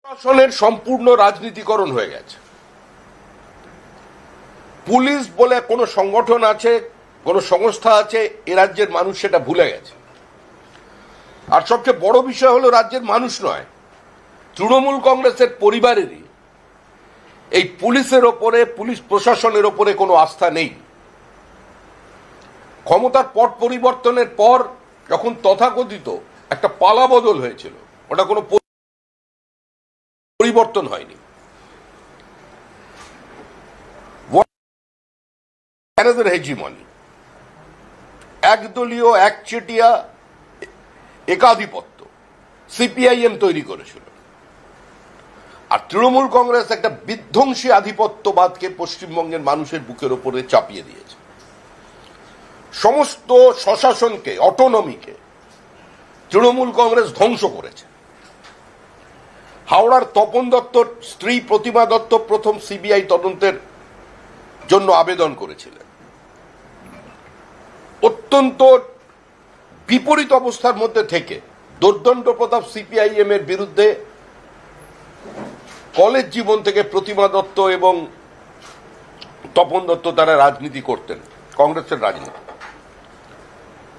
প্রশাসনের সম্পূর্ণ রাজনীতিকরণ হয়ে গেছে। পুলিশ বলে কোনো সংগঠন আছে, কোনো সংস্থা আছে, এ রাজ্যের মানুষ সেটা ভুলে গেছে। আর সবচেয়ে বড় বিষয় হলো রাজ্যের মানুষ নয়, তৃণমূল কংগ্রেসের পরিবারেরই এই পুলিশের ওপরে, পুলিশ প্রশাসনের ওপরে কোনো আস্থা নেই। ক্ষমতার পট পরিবর্তনের পর যখন তথাকথিত একটা পালা বদল হয়েছিল, ওটা কোনো পরিবর্তন হয়নি। হেজিমনি, একদলীয় একচেটিয়া একাধিপত্য সিপিআইএম তৈরি করেছিল। আর তৃণমূল কংগ্রেস একটা বিধ্বংসী আধিপত্যবাদকে পশ্চিমবঙ্গের মানুষের বুকের উপরে চাপিয়ে দিয়েছে। সমস্ত স্বশাসনকে, অটোনমিকে তৃণমূল কংগ্রেস ধ্বংস করেছে। হাওড়ার তপন দত্তর স্ত্রী প্রতিমা দত্ত প্রথম সিবিআই তদন্তের জন্য আবেদন করেছিলেন। অত্যন্ত বিপরীত অবস্থার মধ্যে থেকে দুর্দণ্ড প্রতাপ সিপিআইএম এর বিরুদ্ধে কলেজ জীবন থেকে প্রতিমা দত্ত এবং তপন দত্ত তারা রাজনীতি করতেন, কংগ্রেসের রাজনীতি।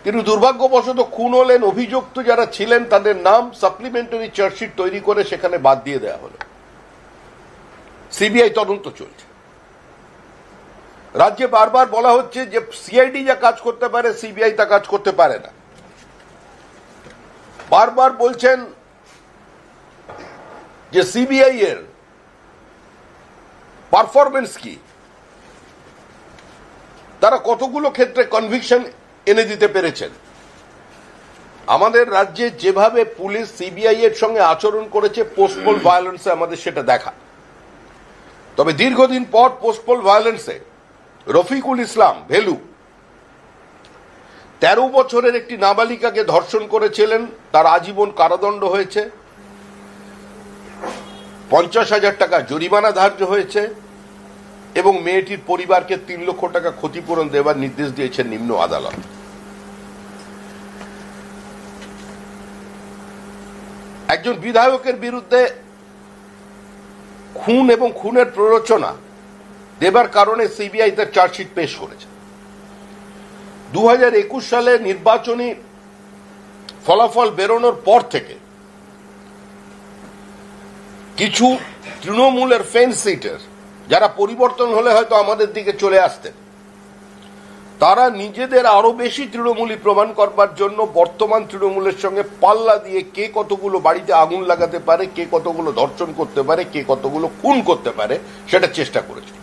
কিন্তু দুর্ভাগ্যবশত খুন হলেন। অভিযুক্ত যারা ছিলেন তাদের নাম সাপ্লিমেন্টারি চার্জশিট তৈরি করে সেখানে বাদ দিয়ে দেওয়া হলো। সিবিআই তদন্ত চলছে। রাজ্যে বারবার বলা হচ্ছে যে সিআইডি যা কাজ করতে পারে সিবিআই তা কাজ করতে পারে না। বারবার বলছেন যে সিবিআই এর পারফরমেন্স কি, তারা কতগুলো ক্ষেত্রে কনভিকশন এনে দিতে পেরেছেন। আমাদের রাজ্যে যেভাবে পুলিশ সিবিআই এর সঙ্গে আচরণ করেছে পোস্টপোল ভায়োলেন্সে আমাদের সেটা দেখা। তবে দীর্ঘদিন পর পোস্টপোল ভায়োলেন্সে রফিকুল ইসলাম ভেলু 13 বছরের একটি নাবালিকাকে ধর্ষণ করেছিলেন, তার আজীবন কারাদণ্ড হয়েছে, 50,000 টাকা জরিমানা ধার্য হয়েছে এবং মেয়েটির পরিবারকে 3 লক্ষ টাকা ক্ষতিপূরণ দেওয়ার নির্দেশ দিয়েছেন নিম্ন আদালত। একজন বিধায়কের বিরুদ্ধে খুন এবং খুনের প্ররোচনা দেবার কারণে সিবিআই তার চার্জশিট পেশ করেছে। 2021 সালে নির্বাচনী ফলাফল বেরোনোর পর থেকে কিছু তৃণমূলের ফেন্স সিটার যারা পরিবর্তন হলে হয়তো আমাদের দিকে চলে আসতেন, তারা নিজেদের আরো বেশি তৃণমূলী প্রমাণ করবার জন্য বর্তমান তৃণমূলের সঙ্গে পাল্লা দিয়ে কে কতগুলো বাড়িতে আগুন লাগাতে পারে, কে কতগুলো ধর্ষণ করতে পারে, কে কতগুলো খুন করতে পারে সেটা চেষ্টা করেছে।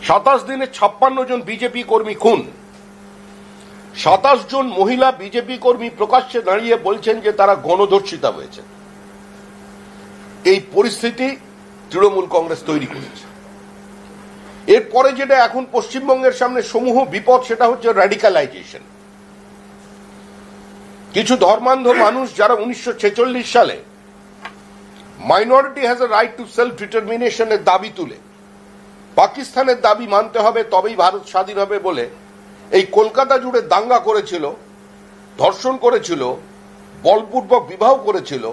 27 দিনে 56 জন বিজেপি কর্মী খুন। 27 জন মহিলা বিজেপি কর্মী প্রকাশ্যে দাঁড়িয়ে বলছেন যে তারা গণধর্ষিতা হয়েছে। এই পরিস্থিতি তৃণমূল কংগ্রেস তৈরি করেছে। এরপরে যেটা এখন পশ্চিমবঙ্গের সামনে সমূহ বিপদ, সেটা হচ্ছে র্যাডিক্যালাইজেশন। কিছু ধর্মান্ধ মানুষ যারা 1946 সালে minority has a right to self ডিটারমিনেশনের দাবি তুলে পাকিস্তানের দাবি মানতে হবে তবেই ভারত স্বাধীন হবে বলে এই কলকাতা জুড়ে দাঙ্গা করেছিল, ধর্ষণ করেছিল, বলপূর্বক বিবাহ করেছিল,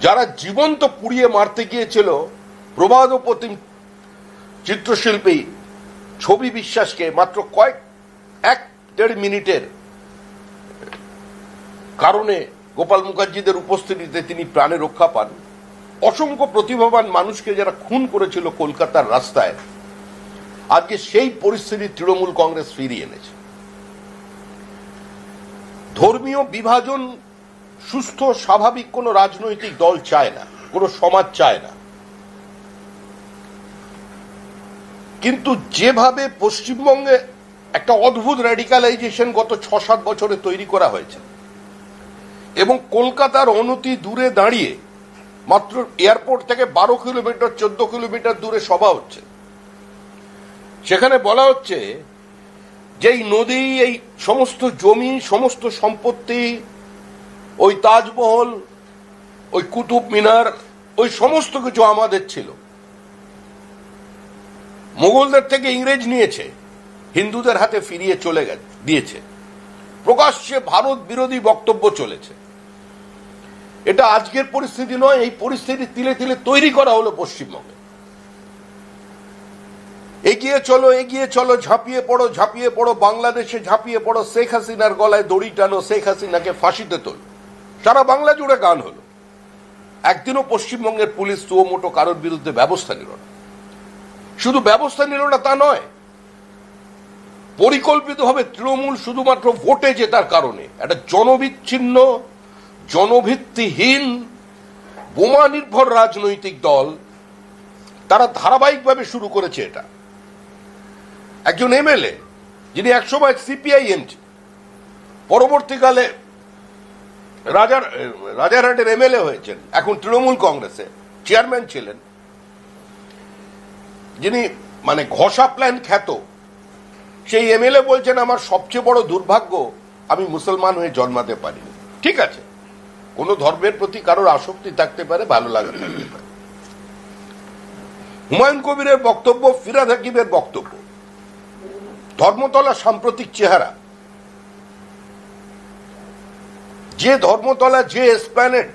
যারা জীবন্ত পুড়িয়ে মারতে গিয়েছিল প্রবাদ প্রতিম চিত্রশিল্পী ছবি বিশ্বাসকে মাত্র 1-1.5 মিনিটের কারণে গোপাল মুখার্জিদের উপস্থিতিতে তিনি প্রাণে রক্ষা পান। অসংখ্য প্রতিভাবান মানুষকে যারা খুন করেছিল কলকাতার রাস্তায়, আজকে সেই পরিস্থিতি তৃণমূল কংগ্রেস ফিরিয়ে এনেছে। ধর্মীয় বিভাজন সুস্থ স্বাভাবিক কোন রাজনৈতিক দল চায় না, কোন সমাজ চায় না। কিন্তু যেভাবে পশ্চিমবঙ্গে একটা অদ্ভুত র্যাডিক্যালাইজেশন গত 6-7 বছরে তৈরি করা হয়েছে এবং কলকাতার অনতি দূরে দাঁড়িয়ে মাত্র এয়ারপোর্ট থেকে 12 কিলোমিটার 14 কিলোমিটার দূরে সভা হচ্ছে, সেখানে বলা হচ্ছে যে এই নদী, এই সমস্ত জমি, সমস্ত সম্পত্তি, ওই তাজমহল, ওই কুতুব মিনার, ওই সমস্ত কিছু আমাদের ছিল। মোগলদের থেকে ইংরেজ নিয়েছে, হিন্দুদের হাতে ফিরিয়ে চলে দিয়েছে। প্রকাশ্যে ভারত বিরোধী বক্তব্য চলেছে। এটা আজকের পরিস্থিতি নয়, এই পরিস্থিতি তিলে তিলে তৈরি করা হলো পশ্চিমবঙ্গে। এগিয়ে চলো, এগিয়ে চলো, ঝাঁপিয়ে পড়ো, ঝাঁপিয়ে পড়ো, বাংলাদেশে ঝাঁপিয়ে পড়ো, শেখ হাসিনার গলায় দড়ি টানো, শেখ হাসিনাকে ফাঁসিতে তোল, সারা বাংলা জুড়ে গান হলো। একদিনও পশ্চিমবঙ্গের পুলিশ সুমোটো কারোর বিরুদ্ধে ব্যবস্থা নিল না। শুধু ব্যবস্থা নিল না তা নয়, পরিকল্পিতভাবে তৃণমূল শুধুমাত্র ভোটে জেতার কারণে একটা জনবিচ্ছিন্ন, জনভিত্তিহীন, বোমা নির্ভর রাজনৈতিক দল তারা ধারাবাহিকভাবে শুরু করেছে। এটা একজন এমএলএ যিনি একসময় সিপিআইএম, পরবর্তীকালে রাজারহাটের এমএলএ হয়েছেন, এখন তৃণমূল কংগ্রেসে চেয়ারম্যান ছিলেন, যিনি মানে ঘষা প্ল্যান খ্যাত, সেই এমএলএ বলছেন আমার সবচেয়ে বড় দুর্ভাগ্য আমি মুসলমান হয়ে জন্মাতে পারিনি। ঠিক আছে, কোন ধর্মের প্রতি কারোর আসক্তি থাকতে পারে, ভালো লাগা থাকতে পারে। হুমায়ুন কবিরের বক্তব্য, ফিরহাদ হাকিমের বক্তব্য, ধর্মতলা সাম্প্রতিক চেহারা, যে ধর্মতলা, যে এসপ্ল্যানেড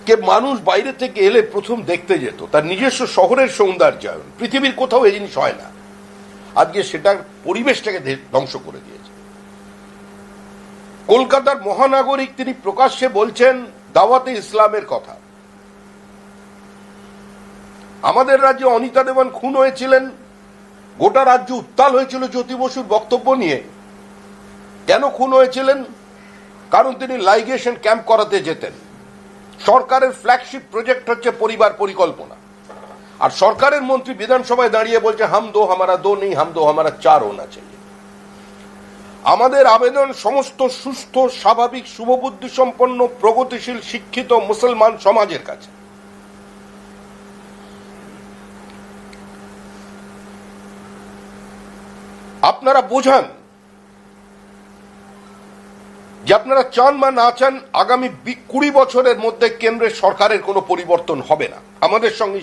কে মানুষ বাইরে থেকে এলে প্রথম দেখতে যেত, তার নিজস্ব শহরের সৌন্দর্যায়ন, পৃথিবীর কোথাও এই জিনিস হয় না। আজকে সেটার পরিবেশটাকে ধ্বংস করে দিয়েছে। কলকাতার মহানাগরিক তিনি প্রকাশ্যে বলছেন দাওয়াতে ইসলামের কথা। আমাদের রাজ্যে অনিতা দেওয়ান খুন হয়েছিলেন, গোটা রাজ্য উত্তাল হয়েছিল জ্যোতি বসুর বক্তব্য নিয়ে। কেন খুন হয়েছিলেন? কারণ তিনি লাইগেশন ক্যাম্প করাতে যেতেন। সরকারের ফ্ল্যাগশিপ প্রজেক্ট হচ্ছে পরিবার পরিকল্পনা, আর সরকারের মন্ত্রী বিধানসভায় দাঁড়িয়ে বলছে হাম দো হামারা দো নেই, হাম দো হামারা চার হোনা চাই। আমাদের আবেদন সমস্ত সুস্থ, স্বাভাবিক, শুভবুদ্ধি সম্পন্ন, প্রগতিশীল, শিক্ষিত মুসলমান সমাজের কাছে। আপনারা বোঝান যে আপনারা চান বা না চান আগামী 20 বছরের মধ্যে কেন্দ্রের সরকারের কোনো পরিবর্তন হবে না, আমাদের সঙ্গে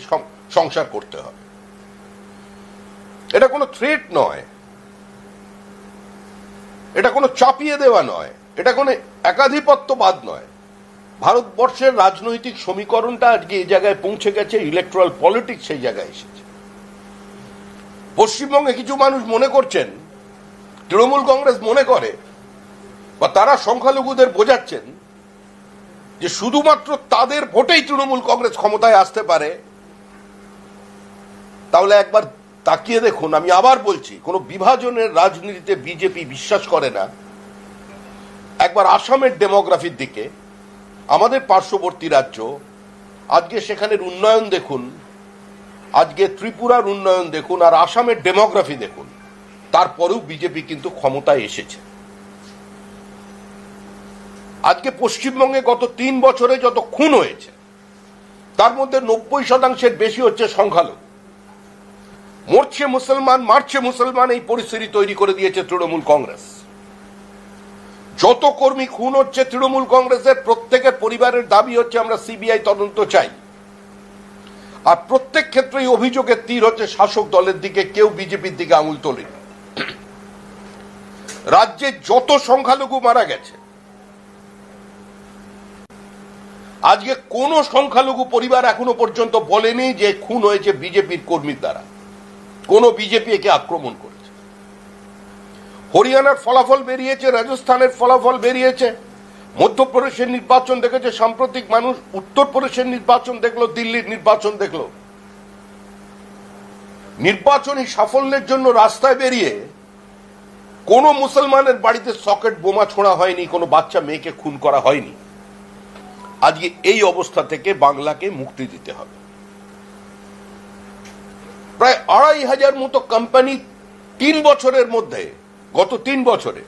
সংসার করতে হবে। এটা কোনো থ্রেট নয়, এটা কোনো চাপিয়ে দেওয়া নয়, এটা কোনো একাধিপত্যবাদ নয়। ভারতবর্ষের রাজনৈতিক সমীকরণটা আজকে এই জায়গায় পৌঁছে গেছে, ইলেকট্রাল পলিটিক্স সেই জায়গায় এসেছে। পশ্চিমবঙ্গে কিছু মানুষ মনে করছেন, তৃণমূল কংগ্রেস মনে করে, বা তারা সংখ্যালঘুদের বোঝাচ্ছেন যে শুধুমাত্র তাদের ভোটেই তৃণমূল কংগ্রেস ক্ষমতায় আসতে পারে। তাহলে একবার তাকিয়ে দেখুন, আমি আবার বলছি, কোনো বিভাজনের রাজনীতিতে বিজেপি বিশ্বাস করে না। একবার আসামের ডেমোগ্রাফির দিকে, আমাদের পার্শ্ববর্তী রাজ্য, আজকে সেখানের উন্নয়ন দেখুন, আজকে ত্রিপুরার উন্নয়ন দেখুন, আর আসামের ডেমোগ্রাফি দেখুন, তারপরেও বিজেপি কিন্তু ক্ষমতায় এসেছে। আজকে পশ্চিমবঙ্গে গত 3 বছরে যত খুন হয়েছে তার মধ্যে 90% বেশি হচ্ছে সংখ্যালঘু। মরছে মুসলমান, মারছে মুসলমান, এই পরিস্থিতি তৈরি করে দিয়েছে তৃণমূল কংগ্রেস। যত কর্মী খুন হচ্ছে তৃণমূল কংগ্রেসের প্রত্যেকের পরিবারের দাবি হচ্ছে আমরা সিবিআই তদন্ত চাই। আর প্রত্যেক ক্ষেত্রেই অভিযোগের তীর হচ্ছে শাসক দলের দিকে, কেউ বিজেপির দিকে আঙুল তোলেনি। রাজ্যে যত সংখ্যালঘু মারা গেছে, আজকে কোন সংখ্যালঘু পরিবার এখনো পর্যন্ত বলেনি যে খুন হয়েছে বিজেপির কর্মীর দ্বারা, কোন বিজেপি একে আক্রমণ করেছে। হরিয়ানার ফলাফল বেরিয়েছে, রাজস্থানের ফলাফল বেরিয়েছে, মধ্যপ্রদেশের নির্বাচন দেখেছে সাম্প্রতিক মানুষ, উত্তরপ্রদেশের নির্বাচন দেখলো, দিল্লির নির্বাচন দেখলো। নির্বাচনী সাফল্যের জন্য রাস্তায় বেরিয়ে কোন মুসলমানের বাড়িতে সকেট বোমা ছোঁড়া হয়নি, কোনো বাচ্চা মেয়েকে খুন করা হয়নি। আজকে এই অবস্থা থেকে বাংলাকে মুক্তি দিতে হবে। প্রায় 2500 মতো কোম্পানি 3 বছরের মধ্যে, গত 3 বছরে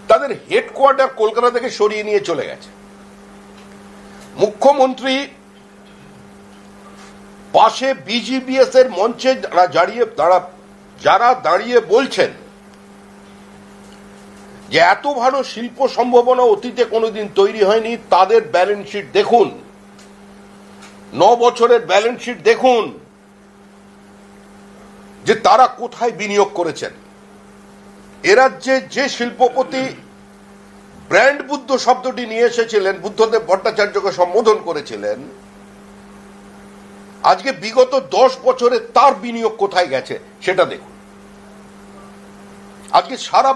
তাদের হেডকোয়ার্টার কলকাতা থেকে সরিয়ে নিয়ে চলে গেছে। মুখ্যমন্ত্রী পাশে বিজিবিএস এর মঞ্চে যারা দাঁড়িয়ে বলছেন যে এত ভালো শিল্প সম্ভাবনা অতীতে কোনোদিন তৈরি হয়নি, তাদের ব্যালেন্স শিট দেখুন, 9 বছরের ব্যালেন্স শিট দেখুন যে তারা কোথায় বিনিয়োগ করেছেন। এ রাজ্যে যে শিল্পপতি ব্র্যান্ড বুদ্ধ শব্দটি নিয়ে এসেছিলেন, বুদ্ধদেব ভট্টাচার্যকে সম্বোধন করেছিলেন, আজকে বিগত 10 বছরে তার বিনিয়োগ কোথায় গেছে সেটা দেখুন। আজকে সারা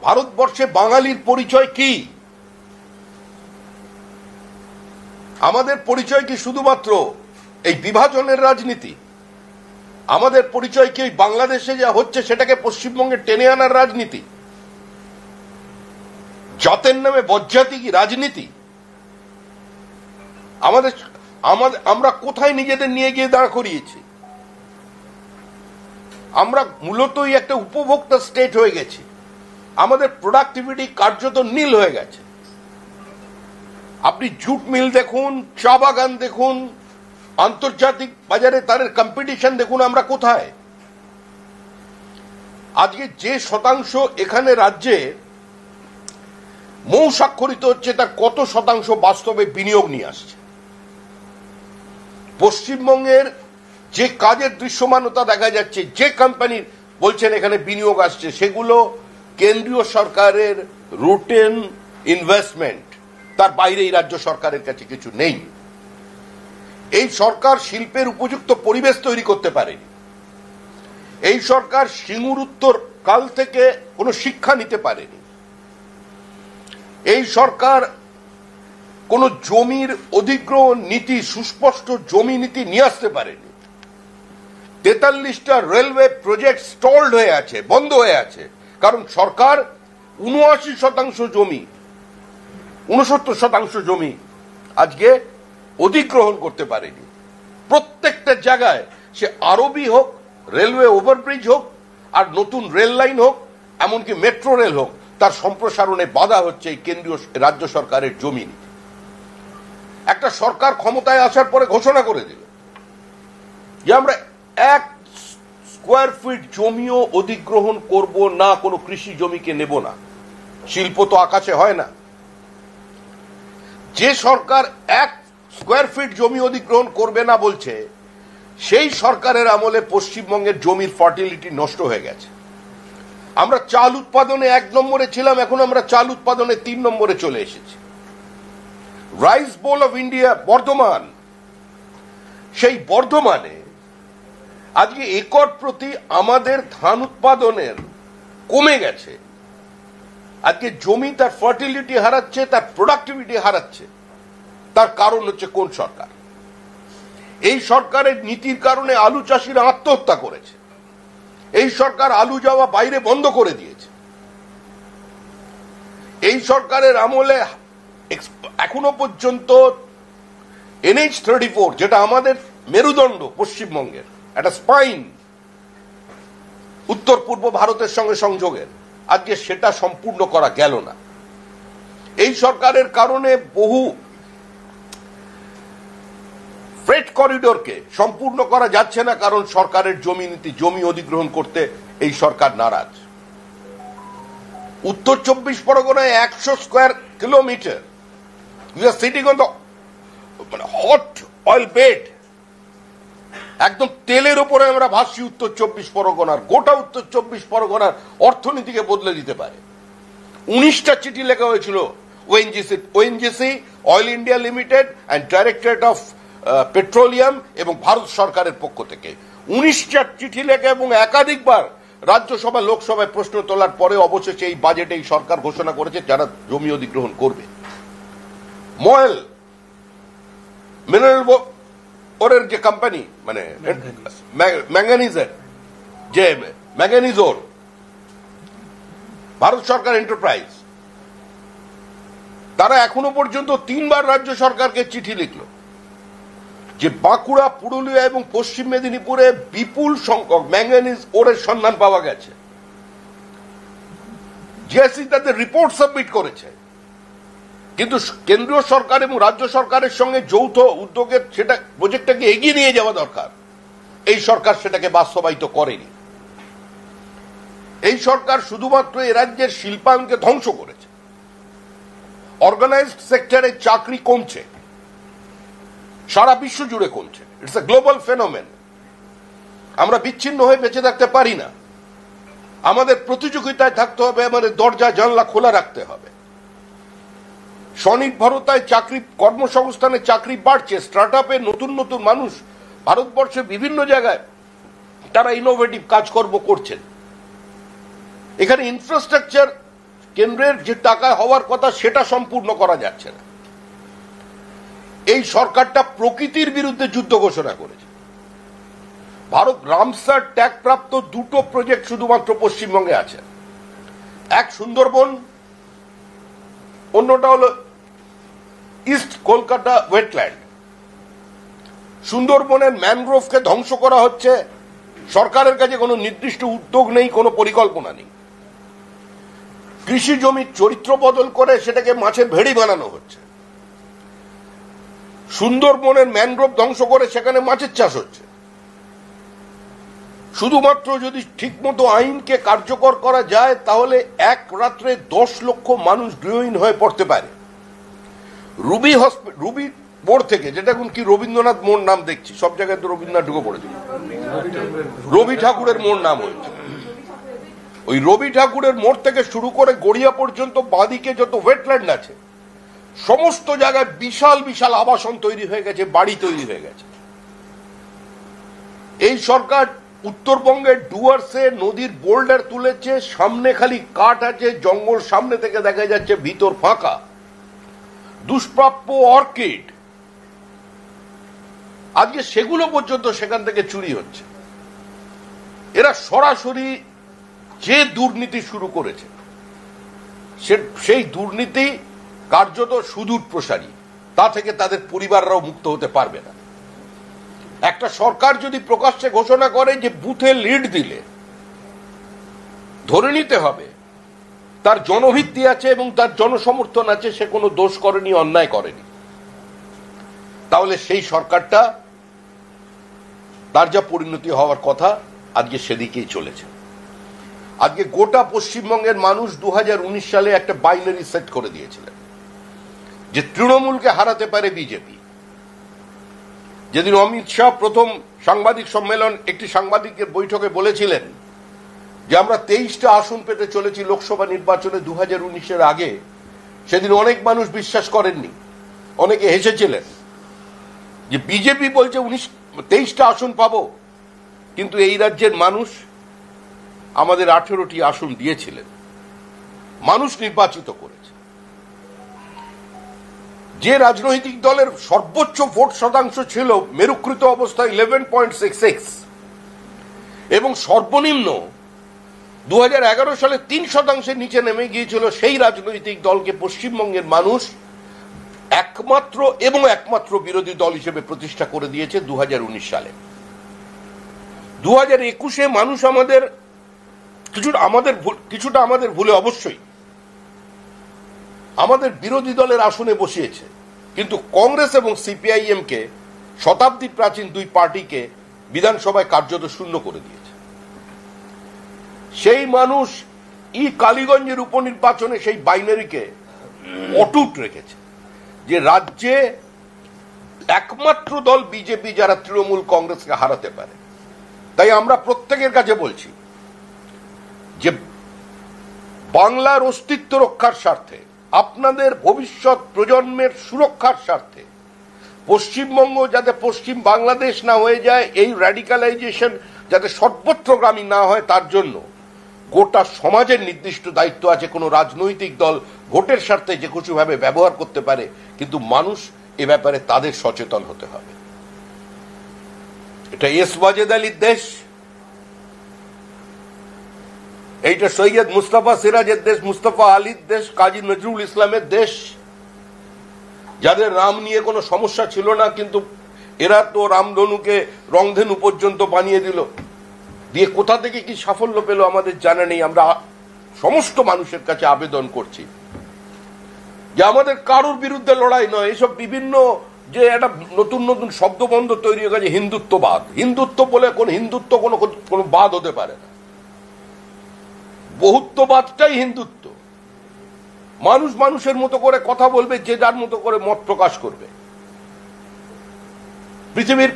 ভারতবর্ষে বাঙালির পরিচয় কি? আমাদের পরিচয় কি শুধুমাত্র এই বিভাজনের রাজনীতি? আমাদের পরিচয় কি ওই বাংলাদেশে যা হচ্ছে সেটাকে পশ্চিমবঙ্গে টেনে আনার রাজনীতি? জাতের নামে বজ্জাতি কি রাজনীতি? আমরা কোথায় নিজেদের নিয়ে গিয়ে দাঁড় করিয়েছি? আমরা মূলতই একটা উপভোক্তা স্টেট হয়ে গেছি। আমাদের প্রোডাক্টিভিটি কার্যত নীল হয়ে গেছে। আপনি জুট মিল দেখুন, চা বাগান দেখুন, আন্তর্জাতিক বাজারে তাদের কম্পিটিশন দেখুন, আমরা কোথায়? আজকে যে শতাংশ এখানে রাজ্যে মৌ স্বাক্ষরিত হচ্ছে তার কত শতাংশ বাস্তবে বিনিয়োগ নিয়ে আসছে? পশ্চিমবঙ্গের যে কাজের দৃশ্যমানতা দেখা যাচ্ছে, যে কোম্পানি বলছেন এখানে বিনিয়োগ আসছে, সেগুলো কেন্দ্রীয় সরকারের রুটিন ইনভেস্টমেন্ট, তার বাইরে এই রাজ্য সরকারের কাছে কিছু নেই। এই সরকার শিল্পের উপযুক্ত পরিবেশ তৈরি করতে পারেনি। এই সরকার সিঙ্গুর উত্তর কাল থেকে কোনো শিক্ষা নিতে পারেনি। এই সরকার কোন জমির অধিগ্রহণ নীতি, সুস্পষ্ট জমি নীতি নিয়ে আসতে পারেনি। 43টা রেলওয়ে প্রজেক্ট স্টলড হয়ে আছে, বন্ধ হয়ে আছে, কারণ সরকার 79% জমি, 69% জমি আজকে অধিগ্রহণ করতে পারেনি। প্রত্যেকটা জায়গায়, সে আরবি হোক, রেলওয়ে ওভারব্রিজ হোক, আর নতুন রেল লাইন হোক, এমনকি মেট্রো রেল হোক, তার সম্প্রসারণে বাধা হচ্ছে এই কেন্দ্রীয় রাজ্য সরকারের জমি নীতি। একটা সরকার ক্ষমতায় আসার পরে ঘোষণা করে দিল যে আমরা 1 স্কোয়ার ফিট জমিও অধিগ্রহণ করব না, কোনো কৃষি জমিকে নেব না। শিল্প তো আকাশে হয় না। যে সরকার 1 স্কোয়ার ফিট জমি অধিগ্রহণ করবে না বলছে, সেই সরকারের আমলে পশ্চিমবঙ্গের জমির ফার্টিলিটি নষ্ট হয়ে গেছে। আমরা চাল উৎপাদনে 1 নম্বরে ছিলাম, এখন আমরা চাল উৎপাদনে 3 নম্বরে চলে এসেছি। Rice bowl of India Bardhaman, সেই বর্ধমানে আজকে একর প্রতি আমাদের ধান উৎপাদনের কমে গেছে। আজকে জমি তার ফার্টিলিটি হারাচ্ছে, তার প্রোডাক্টিভিটি হারাচ্ছে। তার কারণ হচ্ছে কোন সরকার? এই সরকারের নীতির কারণে আলু চাষিরা আত্মহত্যা করেছে। এই সরকার আলু যাওয়া বাইরে বন্ধ করে দিয়েছে। এই সরকারের আমলে এখনো পর্যন্ত NH-34, যেটা আমাদের মেরুদণ্ড পশ্চিমবঙ্গের, একটা স্পাইন উত্তর পূর্ব ভারতের সঙ্গে সংযোগের, আজকে সেটা সম্পূর্ণ করা গেল না। এই সরকারের কারণে বহু ফ্রেট করিডোরকে সম্পূর্ণ করা যাচ্ছে না, কারণ সরকারের জমি নীতি, জমি অধিগ্রহণ করতে এই সরকার নারাজ। উত্তর 24 পরগনায় 100 square kilometre we are sitting on the hot oil bed, একদম তেলের উপরে আমরা ভাসছি। উত্তর 24 পরগনার, গোটা উত্তর 24 পরগনার অর্থনীতিকে বদলে দিতে পারে। 19টা চিঠি লেখা হয়েছিল ONGC, oil India limited and directorate of petroleum এবং ভারত সরকারের পক্ষ থেকে 19টা চিঠি লেখা এবং একাধিকবার রাজ্যসভা লোকসভায় প্রশ্ন তোলার পরে অবশেষে এই বাজেটে এই সরকার ঘোষণা করেছে যারা জমি অধিগ্রহণ করবে। ময়েল মিনারেল ওরের যে কোম্পানি, মানে ম্যাঙ্গানিজের যে ম্যাঙ্গানিজোর, ভারত সরকার এন্টারপ্রাইজ, তারা এখনো পর্যন্ত 3বার রাজ্য সরকারকে চিঠি লিখল যে বাঁকুড়া, পুরুলিয়া এবং পশ্চিম মেদিনীপুরে বিপুল সংখ্যক ম্যাঙ্গানিজ ওরের সন্ধান পাওয়া গেছে। জিএসসি তাদের রিপোর্ট সাবমিট করেছে, কিন্তু কেন্দ্রীয় সরকার এবং রাজ্য সরকারের সঙ্গে যৌথ উদ্যোগে সেটা প্রজেক্টটাকে এগিয়ে নিয়ে যাওয়া দরকার। এই সরকার সেটাকে বাস্তবায়িত করেনি। এই সরকার শুধুমাত্র এ রাজ্যের শিল্পায়নকে ধ্বংস করেছে। অর্গানাইজড সেক্টরে চাকরি কমছে, সারা বিশ্ব জুড়ে কমছে। It's a global phenomenon. আমরা বিচ্ছিন্ন হয়ে বেঁচে থাকতে পারি না। আমাদের প্রতিযোগিতায় থাকতে হবে, আমাদের দরজা জানলা খোলা রাখতে হবে। স্বনির্ভরতায় চাকরি, কর্মসংস্থানে চাকরি বাড়ছে, স্টার্ট আপে নতুন নতুন মানুষ ভারতবর্ষের বিভিন্ন জায়গায় তারা ইনোভেটিভ কাজকর্ম করছেন। এখানে ইনফ্রাস্ট্রাকচার কেন্দ্রের যে টাকায় হওয়ার কথা সেটা সম্পূর্ণ করা যাচ্ছে না। এই সরকারটা প্রকৃতির বিরুদ্ধে যুদ্ধ ঘোষণা করেছে। ভারত রামসার ট্যাগ প্রাপ্ত দুটো প্রজেক্ট শুধুমাত্র পশ্চিমবঙ্গে আছে, এক সুন্দরবন, অন্যটা হলো ইস্ট কলকাতা ওয়েটল্যান্ড। সুন্দরবনের ম্যানগ্রোভকে ধ্বংস করা হচ্ছে, সরকারের কাছে কোনো নির্দিষ্ট উদ্যোগ নেই, কোনো পরিকল্পনা নেই। কৃষি জমির চরিত্র বদল করে সেটাকে মাছের ভেড়ি বানানো হচ্ছে। সুন্দরবনের ম্যানগ্রোভ ধ্বংস করে সেখানে মাছের চাষ হচ্ছে। শুধুমাত্র যদি ঠিকমতো আইনকে কার্যকর করা যায় তাহলে এক রাত্রে 10 লক্ষ মানুষ গৃহহীন হয়ে পড়তে পারে। রুবি মোড় থেকে, যেটা এখন কি রবীন্দ্রনাথ মোড় নাম দেখছি, সব জায়গায় তো রবীন্দ্রনাথ ঢুকে পড়েছে, রবি ঠাকুরের মোড় নাম হয়েছে। ওই রবি ঠাকুরের মোড় থেকে শুরু করে গড়িয়া পর্যন্ত বাঁদিকে যত ওয়েটল্যান্ড আছে সমস্ত জায়গায় বিশাল বিশাল আবাসন তৈরি হয়ে গেছে, বাড়ি তৈরি হয়ে গেছে। এই সরকার উত্তরবঙ্গের ডুয়ার্সে নদীর বোল্ডার তুলেছে, সামনে খালি কাঠ আছে, জঙ্গল সামনে থেকে দেখা যাচ্ছে, ভিতর ফাঁকা। দুষ্প্রাপ্য অর্কিড, আজকে সেগুলো পর্যন্ত সেখান থেকে চুরি হচ্ছে। এরা সরাসরি যে দুর্নীতি শুরু করেছে সেই দুর্নীতি কার্যত সুদূর প্রসারী, তা থেকে তাদের পরিবাররাও মুক্ত হতে পারবে না। একটা সরকার যদি প্রকাশ্যে ঘোষণা করে যে বুথে লিড দিলে ধরে নিতে হবে তার জনভিত্তি আছে এবং তার জনসমর্থন আছে, সে কোনো দোষ করেনি, অন্যায় করেনি, তাহলে সেই সরকারটা তার যা পরিণতি হওয়ার কথা আজকে সেদিকেই চলেছে। আজকে গোটা পশ্চিমবঙ্গের মানুষ 2019 সালে একটা বাইনারি সেট করে দিয়েছিলেন যে তৃণমূলকে হারাতে পারে বিজেপি। যেদিন অমিত শাহ প্রথম সাংবাদিক সম্মেলন, একটি সাংবাদিকের বৈঠকে বলেছিলেন যে আমরা 23টা আসন পেতে চলেছি লোকসভা নির্বাচনে 2019-এর আগে, সেদিন অনেক মানুষ বিশ্বাস করেননি, অনেকে হেসেছিলেন যে বিজেপি বলছে 23টা আসন পাবো, কিন্তু এই রাজ্যের মানুষ আমাদের 18টি আসন দিয়েছিলেন, মানুষ নির্বাচিত করেছে। যে রাজনৈতিক দলের সর্বোচ্চ ভোট শতাংশ ছিল মেরুকৃত অবস্থায় 11.66 এবং সর্বনিম্ন 2011 সালে 3% নিচে নেমে গিয়েছিল, সেই রাজনৈতিক দলকে পশ্চিমবঙ্গের মানুষ একমাত্র এবং একমাত্র বিরোধী দল হিসেবে প্রতিষ্ঠা করে দিয়েছে 2019 সালে। 2021-এ মানুষ কিছুটা আমাদের ভুলে অবশ্যই আমাদের বিরোধী দলের আসনে বসিয়েছে, কিন্তু কংগ্রেস এবং সিপিআইএম কে, শতাব্দী প্রাচীন দুই পার্টিকে বিধানসভায় কার্যত শূন্য করে দিয়েছে। সেই মানুষ কালীগঞ্জের উপনির্বাচনে সেই বাইনারিকে অটুট রেখেছে যে রাজ্যে একমাত্র দল বিজেপি যারা তৃণমূল কংগ্রেসকে হারাতে পারে। তাই আমরা প্রত্যেকের কাছে বলছি যে বাংলার অস্তিত্ব রক্ষার স্বার্থে, আপনাদের ভবিষ্যৎ প্রজন্মের সুরক্ষার স্বার্থে, পশ্চিমবঙ্গ যাতে পশ্চিম বাংলাদেশ না হয়ে যায়, এই র্যাডিক্যালাইজেশন যাতে সর্বত্রগামী না হয়, তার জন্য গোটা সমাজের নির্দিষ্ট দায়িত্ব আছে। কোনো রাজনৈতিক দল ভোটের স্বার্থে যে কিছুভাবে ব্যবহার করতে পারে, কিন্তু মানুষ এ ব্যাপারে তাদের সচেতন হতে হবে। এটা এস ওয়াজেদ আলীর দেশ, এইটা সৈয়দ মুস্তাফা সিরাজের দেশ, মুস্তাফা আলীর দেশ, কাজী নজরুল ইসলামের দেশ, যাদের রাম নিয়ে কোনো সমস্যা ছিল না, কিন্তু এরা তো রামধনুকে রংধনু পর্যন্ত বানিয়ে দিল। দিয়ে কোথা থেকে কি সাফল্য পেল আমাদের জানা নেই। আমরা সমস্ত মানুষের কাছে আবেদন করছি যে আমাদের কারোর বিরুদ্ধে লড়াই নয়, এসব বিভিন্ন যে একটা নতুন নতুন শব্দবন্ধ তৈরি হয়ে গেছে, হিন্দুত্ববাদ। হিন্দুত্ব বলে কোন হিন্দুত্ব কোনো বাদ হতে পারে না, বহুত্ববাদটাই হিন্দুত্ব। মানুষ মানুষের মতো করে কথা বলবে, যে যার মতো করে মত প্রকাশ করবে। পৃথিবীর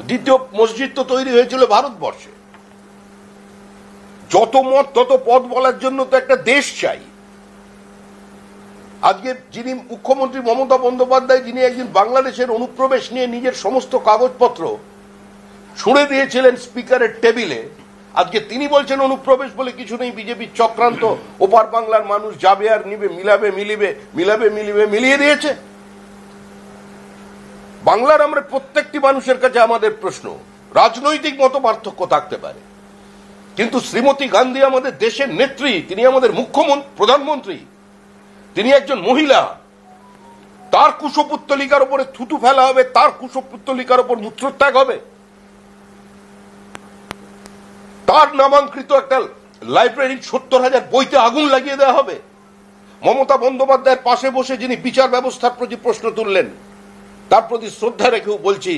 দ্বিতীয় মসজিদ তো তৈরি হয়েছিল ভারতবর্ষে। যত মত তত পথ বলার জন্য তো একটা দেশ চাই। আজকে যিনি মুখ্যমন্ত্রী মমতা বন্দ্যোপাধ্যায়, যিনি একদিন বাংলাদেশের অনুপ্রবেশ নিয়ে নিজের সমস্ত কাগজপত্র ছুঁড়ে দিয়েছিলেন স্পিকারের টেবিলে, আজকে তিনি বলছেন অনুপ্রবেশ বলে কিছু নেই, বিজেপির চক্রান্ত, ওপার বাংলার মানুষ যাবে আর নিবে, মিলিয়ে দিয়েছে। বাংলার আমরা প্রত্যেকটি মানুষের কাছে আমাদের প্রশ্ন, রাজনৈতিক মত পার্থক্য থাকতে পারে, কিন্তু শ্রীমতী গান্ধী আমাদের দেশের নেত্রী, তিনি আমাদের মুখ্যমন্ত্রী, প্রধানমন্ত্রী, তিনি একজন মহিলা। তার কুশপুত্তলিকার উপরে থুতু ফেলা হবে, তার কুশপুত্তলিকার উপর মূত্রত্যাগ হবে, তার নামাঙ্কিত একটা লাইব্রেরির 70,000 বইতে আগুন লাগিয়ে দেওয়া হবে। মমতা বন্দ্যোপাধ্যায়ের পাশে বসে যিনি বিচার ব্যবস্থার প্রতি প্রশ্ন তুললেন, তার প্রতি শ্রদ্ধা রেখেও বলছি,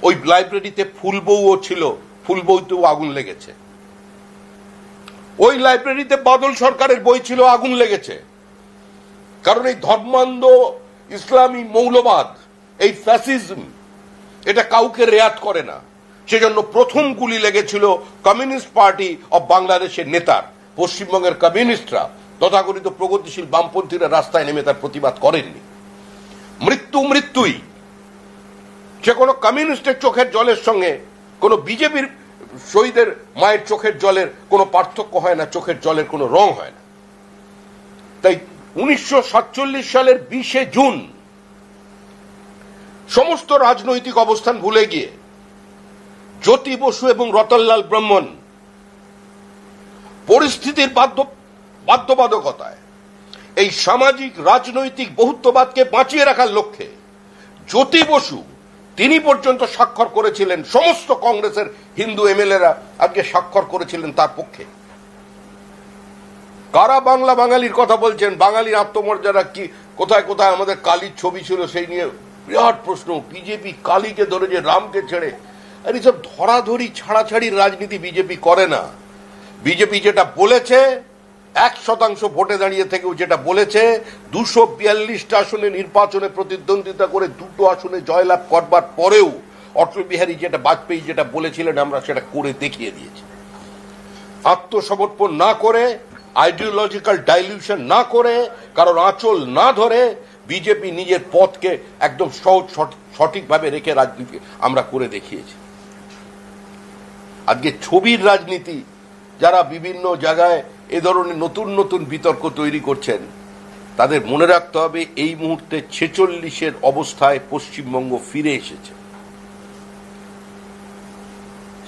ওই লাইব্রেরিতে ফুলবউও ছিল, ফুলবউতেও আগুন লেগেছে। ওই লাইব্রেরিতে বাদল সরকারের বই ছিল, আগুন লেগেছে। কারণ এই ধর্মান্ধ ইসলামী মৌলবাদ, এই ফ্যাসিজম, এটা কাউকে রেয়াত করে না। সেজন্য প্রথম গুলি লেগেছিল কমিউনিস্ট পার্টি অব বাংলাদেশের নেতার। পশ্চিমবঙ্গের কমিউনিস্টরা, তথাকথিত প্রগতিশীল বামপন্থীরা রাস্তায় নেমে তার প্রতিবাদ করেননি। মৃত্যুই। সে কোনো কমিউনিস্টের চোখের জলের সঙ্গে কোনো বিজেপির শহীদের মায়ের চোখের জলের কোনো পার্থক্য হয় না, চোখের জলের কোনো রং হয় না। তাই 1947 সালের 20শে জুন সমস্ত রাজনৈতিক অবস্থান ভুলে গিয়ে জ্যোতি বসু এবং রতনলাল ব্রহ্মণ পরিস্থিতির বাধ্যবাধকতায় এই সামাজিক রাজনৈতিক বহুত্ববাদকে বাঁচিয়ে রাখার লক্ষ্যে জ্যোতি বসু তিনি পর্যন্ত স্বাক্ষর করেছিলেন, সমস্ত কংগ্রেসের হিন্দু এমএলএরা আজকে স্বাক্ষর করেছিলেন তার পক্ষে। কারা বাংলা বাঙালির কথা বলছেন? বাঙালির আত্মমর্যাদা কি, কোথায় কোথায় আমাদের কালীর ছবি ছিল সেই নিয়ে বিরাট প্রশ্ন। বিজেপি কালীকে ধরে যে রামকে ছেড়ে, আর এইসব ধরাধরি ছাড়াছাড়ির রাজনীতি বিজেপি করে না। বিজেপি যেটা বলেছে, 1% ভোটে দাঁড়িয়ে থেকেও যেটা বলেছে, 242টা আসনে নির্বাচনে প্রতিদ্বন্দ্বিতা করে 2টো আসনে জয়লাভ করবার পরেও অটল বিহারী যেটা বাজপেয়ী যেটা বলেছিলেন, আমরা সেটা করে দেখিয়ে দিয়েছি। আত্মসমর্পণ না করে, আইডিওলজিক্যাল ডাইলিউশন না করে, কারণ আঁচল না ধরে বিজেপি নিজের পথকে একদম সহজ সঠিকভাবে রেখে রাজনীতি আমরা করে দেখিয়েছি। আজকে ছবির রাজনীতি যারা বিভিন্ন জায়গায় এ ধরনের নতুন নতুন বিতর্ক তৈরি করছেন, তাদের মনে রাখতে হবে এই মুহূর্তে 46-এর অবস্থায় পশ্চিমবঙ্গ ফিরে এসেছে।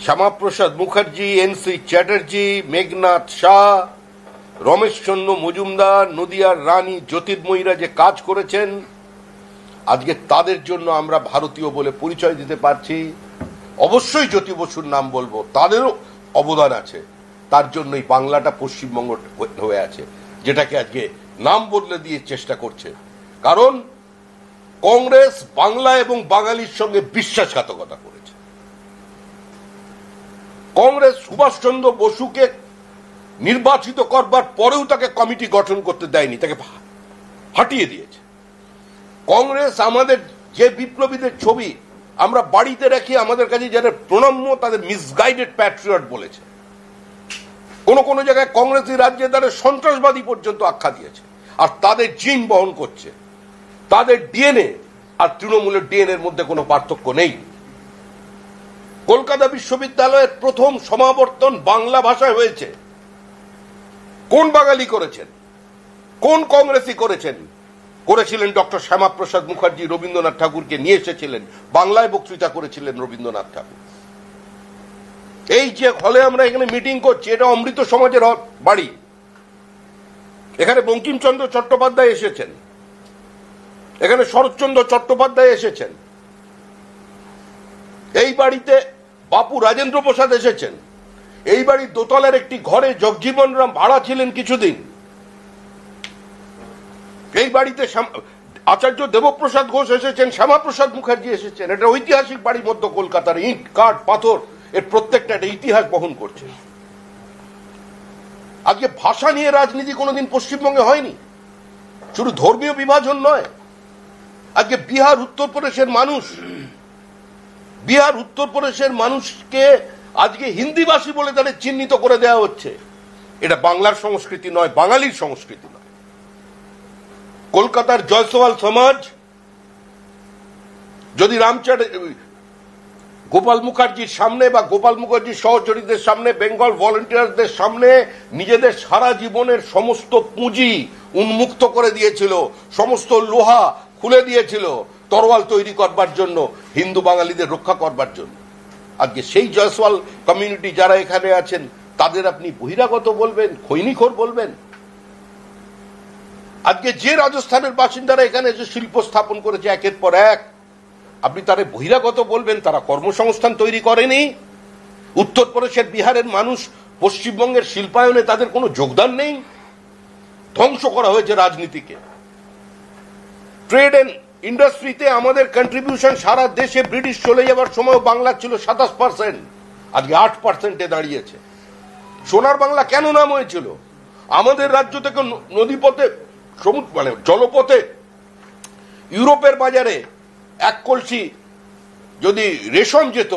শ্যামাপ্রসাদ মুখার্জি, এনসি চ্যাটার্জি, মেঘনাথ শাহ, রমেশচন্দ্র মজুমদার, নদিয়ার রানী জ্যোতির্ময়ীরা যে কাজ করেছেন, আজকে তাদের জন্য আমরা ভারতীয় বলে পরিচয় দিতে পারছি। অবশ্যই জ্যোতি বসুর নাম বলবো, তাদেরও অবদান আছে। তার জন্যই বাংলাটা পশ্চিমবঙ্গ হয়ে আছে, যেটাকে আজকে নাম বদলে দিয়ে চেষ্টা করছে। কারণ কংগ্রেস বাংলা এবং বাঙালির সঙ্গে বিশ্বাসঘাতকতা করেছে। কংগ্রেস সুভাষচন্দ্র বসুকে নির্বাচিত করবার পরেও তাকে কমিটি গঠন করতে দেয়নি, তাকে হাঁটিয়ে দিয়েছে। কংগ্রেস আমাদের যে বিপ্লবীদের ছবি আমরা বাড়িতে রাখি, আমাদের কাছে যারা প্রণম্য তাদের মিসগাইডেড প্যাট্রিয়ট বলেছে। কোন কোন জায়গায় কংগ্রেসী রাজ্যে তাদের সন্ত্রাসবাদী পর্যন্ত আখ্যা দিয়েছে। আর তাদের জিন বহন করছে, তাদের ডিএনএ আর তৃণমূলের ডিএনএর মধ্যে কোনো পার্থক্য নেই। কলকাতা বিশ্ববিদ্যালয়ের প্রথম সমাবর্তন বাংলা ভাষায় হয়েছে। কোন বাঙালি করেছেন? কোন কংগ্রেসী করেছিলেন ডক্টর শ্যামাপ্রসাদ মুখার্জি রবীন্দ্রনাথ ঠাকুরকে নিয়ে এসেছিলেন, বাংলায় বক্তৃতা করেছিলেন রবীন্দ্রনাথ ঠাকুর। এই যে হলে আমরা এখানে মিটিং করছি, এটা অমৃত সমাজের বাড়ি। এখানে বঙ্কিমচন্দ্র চট্টোপাধ্যায় এসেছেন, এখানে শরৎচন্দ্র চট্টোপাধ্যায় এসেছেন, এই বাড়িতে বাপু রাজেন্দ্র প্রসাদ এসেছেন, এই বাড়ির দোতলার একটি ঘরে জগজীবন রাম ভাড়া ছিলেন কিছুদিন, এই বাড়িতে আচার্য দেবপ্রসাদ ঘোষ এসেছেন, শ্যামাপ্রসাদ মুখার্জি এসেছেন। এটা ঐতিহাসিক বাড়ি মধ্য কলকাতার, ইট কাঠ পাথর এর প্রত্যেকটা একটা ইতিহাস বহন করছে। আজকে ভাষা নিয়ে রাজনীতি কোনোদিন পশ্চিমবঙ্গে হয়নি, শুধু ধর্মীয় বিভাজন নয়। আজকে বিহার উত্তরপ্রদেশের মানুষকে আজকে হিন্দিভাষী বলে তাদের চিহ্নিত করে দেওয়া হচ্ছে। এটা বাংলার সংস্কৃতি নয়, বাঙালির সংস্কৃতি নয়। কলকাতার জয়সওয়াল সমাজ যদি গোপাল মুখার্জির সামনে বা গোপাল মুখার্জির সহচরীদের সামনে, বেঙ্গল ভলেন্টিয়ারদের সামনে নিজেদের সারা জীবনের সমস্ত পুঁজি উন্মুক্ত করে দিয়েছিল, সমস্ত লোহা খুলে দিয়েছিল তরোয়াল তৈরি করবার জন্য, হিন্দু বাঙালিদের রক্ষা করবার জন্য, আজকে সেই জয়সওয়াল কমিউনিটি যারা এখানে আছেন তাদের আপনি বহিরাগত বলবেন, খৈনিখোর বলবেন? আজকে যে রাজস্থানের বাসিন্দারা এখানে এসে শিল্প স্থাপন করেছে একের পর এক, আপনি তারা বহিরাগত বলবেন? তারা কর্মসংস্থান তৈরি করেনি? উত্তরপ্রদেশের, বিহারের মানুষ পশ্চিমবঙ্গের শিল্পায়নে তাদের কোনো যোগদান নেই? ধ্বংস করা হয়েছে রাজনীতিকে। ট্রেড এন্ড ইন্ডাস্ট্রিতে আমাদের কন্ট্রিবিউশন সারা দেশে ব্রিটিশ চলে যাবার সময় বাংলা ছিল 27%, আজকে 8%-এ দাঁড়িয়েছে। সোনার বাংলা কেন নাম হয়েছিল? আমাদের রাজ্য থেকে নদীপথে, মানে জলপথে ইউরোপের বাজারে এক কলসি যদি রেশম যেত,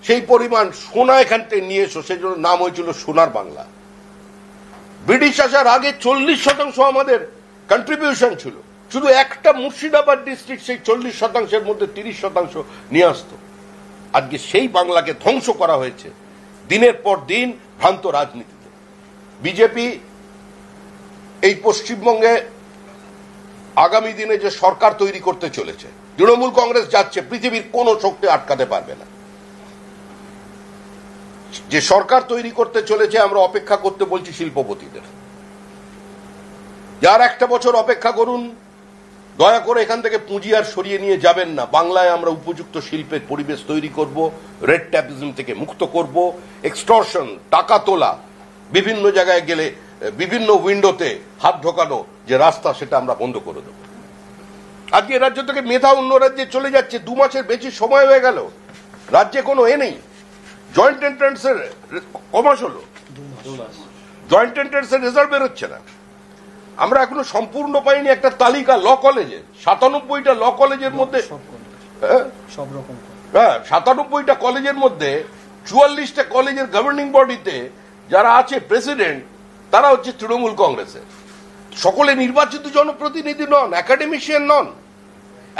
সেই পরিমাণ সোনা এখান থেকে নিয়ে এসো, সেই জন্য নাম হয়েছিল সোনার বাংলা। ব্রিটিশ আসার আগে 40% আমাদের কন্ট্রিবিউশন ছিল, শুধু একটা মুর্শিদাবাদ ডিস্ট্রিক্ট সেই 40%-এর মধ্যে 30% নিয়ে আসতো। আজকে সেই বাংলাকে ধ্বংস করা হয়েছে দিনের পর দিন ভ্রান্ত রাজনীতিতে। বিজেপি এই পশ্চিমবঙ্গে আগামী দিনে যে সরকার তৈরি করতে চলেছে, তৃণমূল কংগ্রেস যাচ্ছে, পৃথিবীর কোন শক্তি আটকাতে পারবে না। যে সরকার তৈরি করতে চলেছে আমরা অপেক্ষা করতে বলছি শিল্পপতিদের, যার একটা বছর অপেক্ষা করুন, দয়া করে এখান থেকে পুঁজি আর সরিয়ে নিয়ে যাবেন না। বাংলায় আমরা উপযুক্ত শিল্পের পরিবেশ তৈরি করব, রেড ট্যাপিজম থেকে মুক্ত করব, এক্সটর্শন, টাকা তোলা, বিভিন্ন জায়গায় গেলে বিভিন্ন উইন্ডোতে হাত ঢোকানো যে রাস্তা, সেটা আমরা বন্ধ করে দেব। আজকে রাজ্য থেকে মেধা অন্য রাজ্যে চলে যাচ্ছে, 2 মাসের বেশি সময় হয়ে গেল, রাজ্যে কোনো নেই। জয়েন্ট এন্ট্রান্সের কমাস হলো, জয়েন্ট এন্ট্রান্সের রেজাল্ট বেরোচ্ছে না। আমরা এখনো সম্পূর্ণ পাইনি একটা তালিকা ল কলেজে, 97টা ল কলেজের মধ্যে, 97টা কলেজের মধ্যে 44টা কলেজের গভর্নিং বডিতে যারা আছে প্রেসিডেন্ট, তারা হচ্ছে তৃণমূল কংগ্রেসের। সকলে নির্বাচিত জনপ্রতিনিধি নন, একাডেমিশিয়ান নন।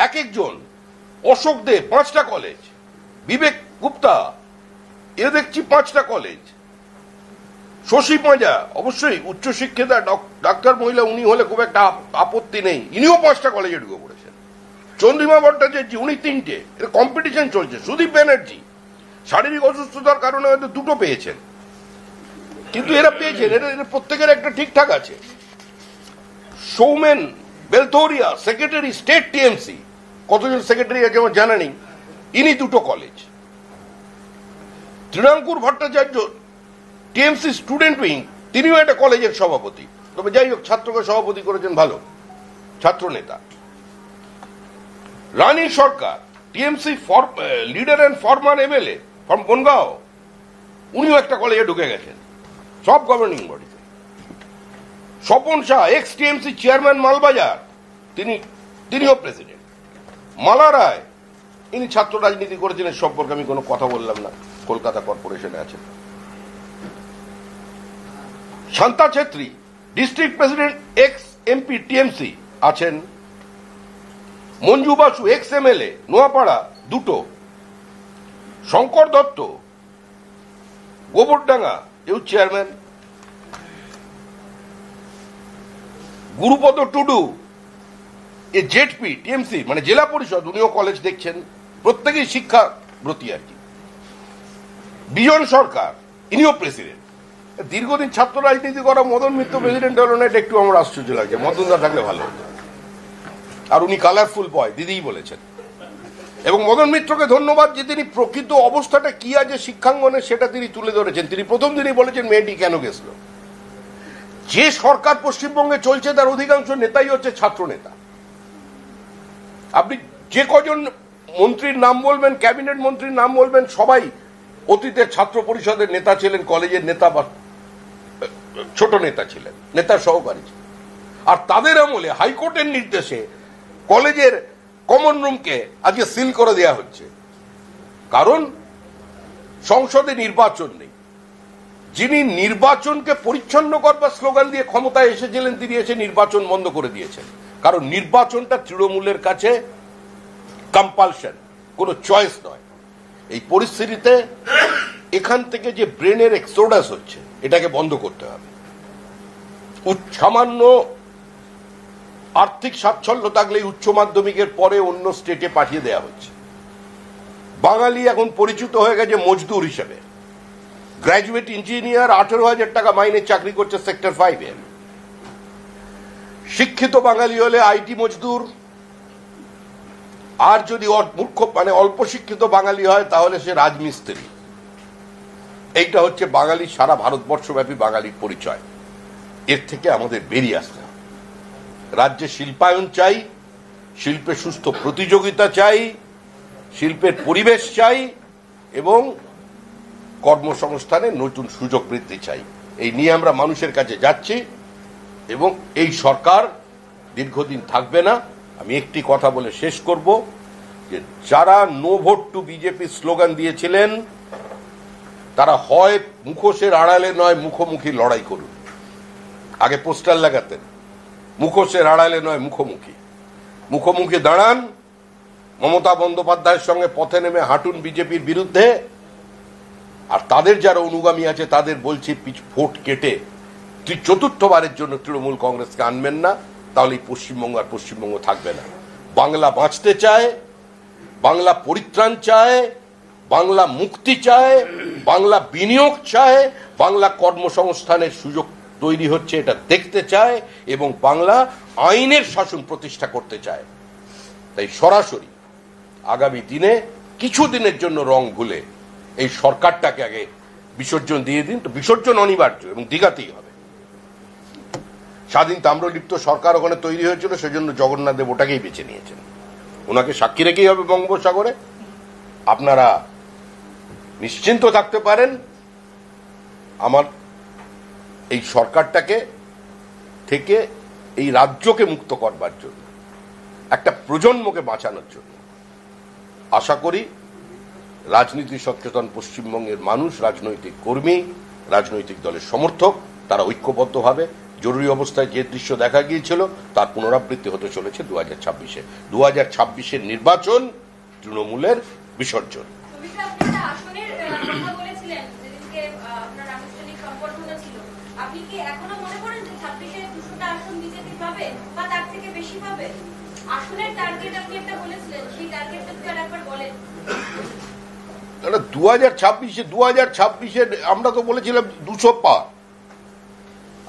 এক একজন, অশোক দে 5টা কলেজ, বিবেক গুপ্তা এ দেখছি 5টা কলেজ, শশী পাঁজা অবশ্যই উচ্চশিক্ষিতা ডাক্তার মহিলা, উনি হলে খুব একটা আপত্তি নেই, ইনিও 5টা কলেজে ঢুকে পড়েছেন। চন্দ্রিমা ভট্টাচার্য, উনি 3টে। এটা কম্পিটিশন চলছে। সুদীপ ব্যানার্জি শারীরিক অসুস্থতার কারণে হয়তো 2টো পেয়েছেন, কিন্তু এরা পেয়েছেন, এরা প্রত্যেকের একটা ঠিকঠাক আছে। সৌমেন বেলথোরিয়া সেক্রেটারি স্টেট টিএমসি, কতজন সেক্রেটারি আছে আমার জানা নেই, ইনি 2টো college. Trinankur Bhattacharya TMC student wing, তিনিও একটা কলেজের সভাপতি। তবে যাই হোক, ছাত্রকে সভাপতি করেছেন, ভালো ছাত্র নেতা। Rani Sarkar TMC leader and former MLA from Bongaon, উনিও একটা কলেজে ঢুকে গেছেন, সব গভর্নিং বডিতে। স্বপন শাহ এক্স টিএমসি চেয়ারম্যান মালবাজার, তিনিও প্রেসিডেন্ট। মালা রায়, ইনি ছাত্র রাজনীতি করেছেন, এর সম্পর্কে আমি কোনো কথা বললাম না, কলকাতা কর্পোরেশনে আছেন। Shanta Chhetri district president ex MP TMC আছেন। মঞ্জু বাসু এক্স এমএলএ নোয়াপাড়া, 2টো। শঙ্কর দত্ত গোবরডাঙ্গা, এও চেয়ারম্যান। গুরুপদ টুডু এ জেডপি টিএমসি মানে জেলা পরিষদ, উনিও কলেজ দেখছেন, প্রত্যেকেই শিক্ষাব্রতী আর কি। বিজন সরকার, ইনিও প্রেসিডেন্ট। দীর্ঘদিন ছাত্র রাজনীতি করা মদন মিত্র প্রেসিডেন্ট হলো না, এটা একটু আমার আশ্চর্য লাগছে। মদনদা থাকলে ভালো হতো, আর উনি কালারফুল বয়, দিদিই বলেছেন। এবং মদন মিত্রকে ধন্যবাদ যে তিনি প্রকৃত অবস্থাটা কি আছে শিক্ষাঙ্গনে সেটা তিনি তুলে ধরেছেন। তিনি প্রথম দিনই বলেছেন মেয়েটি কেন গেছিল। যে সরকার পশ্চিমবঙ্গে চলছে তার অধিকাংশ নেতাই হচ্ছে ছাত্র নেতা। আপনি যে কজন মন্ত্রীর নাম বলবেন, ক্যাবিনেট মন্ত্রীর নাম বলবেন, সবাই অতীতের ছাত্র পরিষদের নেতা ছিলেন, কলেজের নেতা বা ছোট নেতা ছিলেন, নেতার সহকারী ছিলেন। আর তাদের আমলে হাইকোর্টের নির্দেশে কলেজের কমন রুমকে আজকে সিল করে দেওয়া হচ্ছে, কারণ সংসদে নির্বাচন নেই। যিনি নির্বাচনকে পরিচ্ছন্ন করবার স্লোগান দিয়ে ক্ষমতায় এসেছিলেন, তিনি এসে নির্বাচন বন্ধ করে দিয়েছেন। কারণ নির্বাচনটা তৃণমূলের কাছে কম্পালশন, কোনো চয়েস নয়। এই পরিস্থিতিতে এখান থেকে যে ব্রেনের এক্সোডাস হচ্ছে, এটাকে বন্ধ করতে হবে। সামান্য আর্থিক স্বাচ্ছল্য থাকলে উচ্চ মাধ্যমিকের পরে অন্য স্টেটে পাঠিয়ে দেওয়া হচ্ছে। বাঙালি এখন পরিচিত হয়ে গেছে মজদুর হিসেবে। গ্র্যাজুয়েট ইঞ্জিনিয়ার 18,000 টাকা মাইনে চাকরি করছে সেক্টর 5-এ। শিক্ষিত বাঙালি হলে আইটি মজদুর, আর যদি মূর্খ মানে অল্প শিক্ষিত বাঙালি হয় তাহলে সে রাজমিস্ত্রি। এইটা হচ্ছে বাঙালি, সারা ভারতবর্ষব্যাপী বাঙালির পরিচয়। এর থেকে আমাদের বেরিয়ে আসতে হবে। রাজ্যে শিল্পায়ন চাই, শিল্পে সুস্থ প্রতিযোগিতা চাই, শিল্পের পরিবেশ চাই এবং কর্মসংস্থানের নতুন সুযোগ বৃদ্ধি চাই। এই নিয়ে আমরা মানুষের কাছে যাচ্ছি এবং এই সরকার দীর্ঘদিন থাকবে না। আমি একটি কথা বলে শেষ করব, যে যারা no vote to BJP slogan দিয়েছিলেন তারা হয় মুখোশের আড়ালে নয় মুখোমুখি লড়াই করুন। আগে পোস্টার লাগাতেন, মুখোশের আড়ালে নয় মুখোমুখি। মুখোমুখি দাঁড়ান, মমতা বন্দ্যোপাধ্যায়ের সঙ্গে পথে নেমে হাঁটুন বিজেপির বিরুদ্ধে। আর তাদের যারা অনুগামী আছে তাদের বলছি, ভোট কেটে চতুর্থবারের জন্য তৃণমূল কংগ্রেসকে আনবেন না, তাহলে পশ্চিমবঙ্গ আর পশ্চিমবঙ্গ থাকবে না। বাংলা বাঁচতে চায়, বাংলা পরিত্রাণ চায়, বাংলা মুক্তি চায়, বাংলা বিনিয়োগ চায়, বাংলা কর্মসংস্থানের সুযোগ তৈরি হচ্ছে এটা দেখতে চায় এবং বাংলা আইনের শাসন প্রতিষ্ঠা করতে চায়। তাই সরাসরি আগামী দিনে কিছুদিনের জন্য রং ভুলে এই সরকারটাকে আগে বিসর্জন দিয়ে দিন। তো বিসর্জন অনিবার্য এবং দিঘাতেই হবে। স্বাধীন তাম্রলিপ্ত সরকার ওখানে তৈরি হয়েছিল, সেজন্য জগন্নাথ দেব ওটাকেই বেছে নিয়েছেন। ওনাকে সাক্ষী রেখেই হবে বঙ্গোপসাগরে। আপনারা নিশ্চিন্ত থাকতে পারেন, আমার এই সরকারটাকে থেকে এই রাজ্যকে মুক্ত করবার জন্য, একটা প্রজন্মকে বাঁচানোর জন্য আশা করি রাজনীতি সচেতন পশ্চিমবঙ্গের মানুষ, রাজনৈতিক কর্মী, রাজনৈতিক দলের সমর্থক, তারা ঐক্যবদ্ধভাবে জরুরি অবস্থায় যে দৃশ্য দেখা গিয়েছিল তার পুনরাবৃত্তি হতে চলেছে 2026-এ। 2026-এর নির্বাচন তৃণমূলের বিসর্জন। দু 2026-এ আমরা তো বলেছিলাম 200 পার।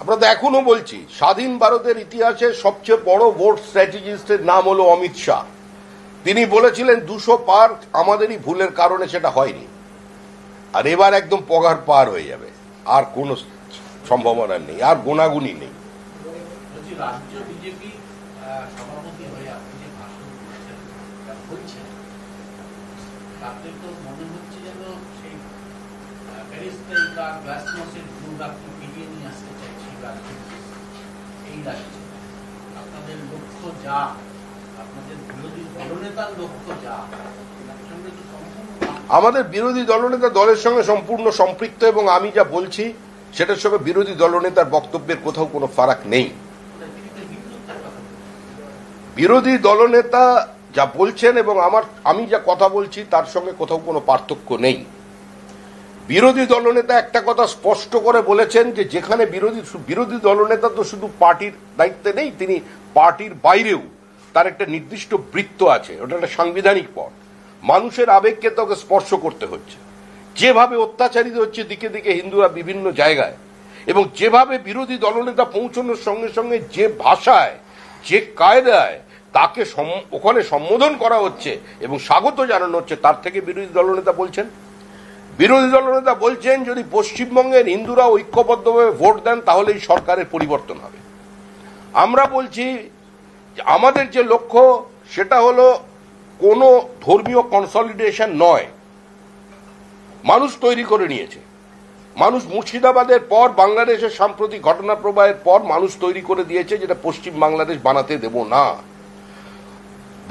আমরা তো এখনো বলছি, স্বাধীন ভারতের ইতিহাসে সবচেয়ে বড় ভোট স্ট্র্যাটেজিস্টের নাম হলো অমিত শাহ। তিনি বলেছিলেন 200 পার, আমাদেরই ভুলের কারণে সেটা হয়নি। আর এবার একদম পগার পার হয়ে যাবে, আর কোনো সম্ভাবনা নেই, আর গোনাগুনি নেই। রাজ্য বিজেপি সভাপতি হয়ে আপনি যে ভাষণ বলছেন, তাতে তো মনে হচ্ছে যেন সেই ব্যারিস্টার গ্লাসনোসের যুগ আপনি ফিরিয়ে নিয়ে আসতে চাইছেন এই রাজ্যে। আপনাদের লক্ষ্য যা, আপনাদের বিরোধী দলনেতার লক্ষ্য যা, সঙ্গে তো আমাদের বিরোধী দলনেতা দলের সঙ্গে সম্পূর্ণ সম্পৃক্ত এবং আমি যা বলছি সেটার সঙ্গে বিরোধী দলনেতার বক্তব্যের কোথাও কোনো ফারাক নেই। বিরোধী দলনেতা যা বলছেন এবং আমি যা কথা বলছি তার সঙ্গে কোথাও কোনো পার্থক্য নেই। বিরোধী দলনেতা একটা কথা স্পষ্ট করে বলেছেন যে যেখানে বিরোধী দলনেতা তো শুধু পার্টির দায়িত্বে নেই, তিনি পার্টির বাইরেও তার একটা নির্দিষ্ট বৃত্ত আছে, ওটা একটা সাংবিধানিক পদ। মানুষের আবেগকে তাকে স্পর্শ করতে হচ্ছে। যেভাবে অত্যাচারিত হচ্ছে দিকে দিকে হিন্দুরা বিভিন্ন জায়গায়, এবং যেভাবে বিরোধী দলনেতা পৌঁছানোর সঙ্গে সঙ্গে যে ভাষায়, যে কায়দায় তাকে ওখানে সম্বোধন করা হচ্ছে এবং স্বাগত জানানো হচ্ছে, তার থেকে বিরোধী দলনেতা বলছেন যদি পশ্চিমবঙ্গের হিন্দুরা ঐক্যবদ্ধভাবে ভোট দেন তাহলে এই সরকারের পরিবর্তন হবে। আমরা বলছি আমাদের যে লক্ষ্য সেটা হলো কোনো ধর্মীয় কনসলিডেশন নয়। মানুষ তৈরি করে নিয়েছে, মানুষ মুর্শিদাবাদের পর বাংলাদেশের সাম্প্রতিক ঘটনা প্রবাহের পর মানুষ তৈরি করে দিয়েছে যেটা পশ্চিম বাংলাদেশ বানাতে দেব না।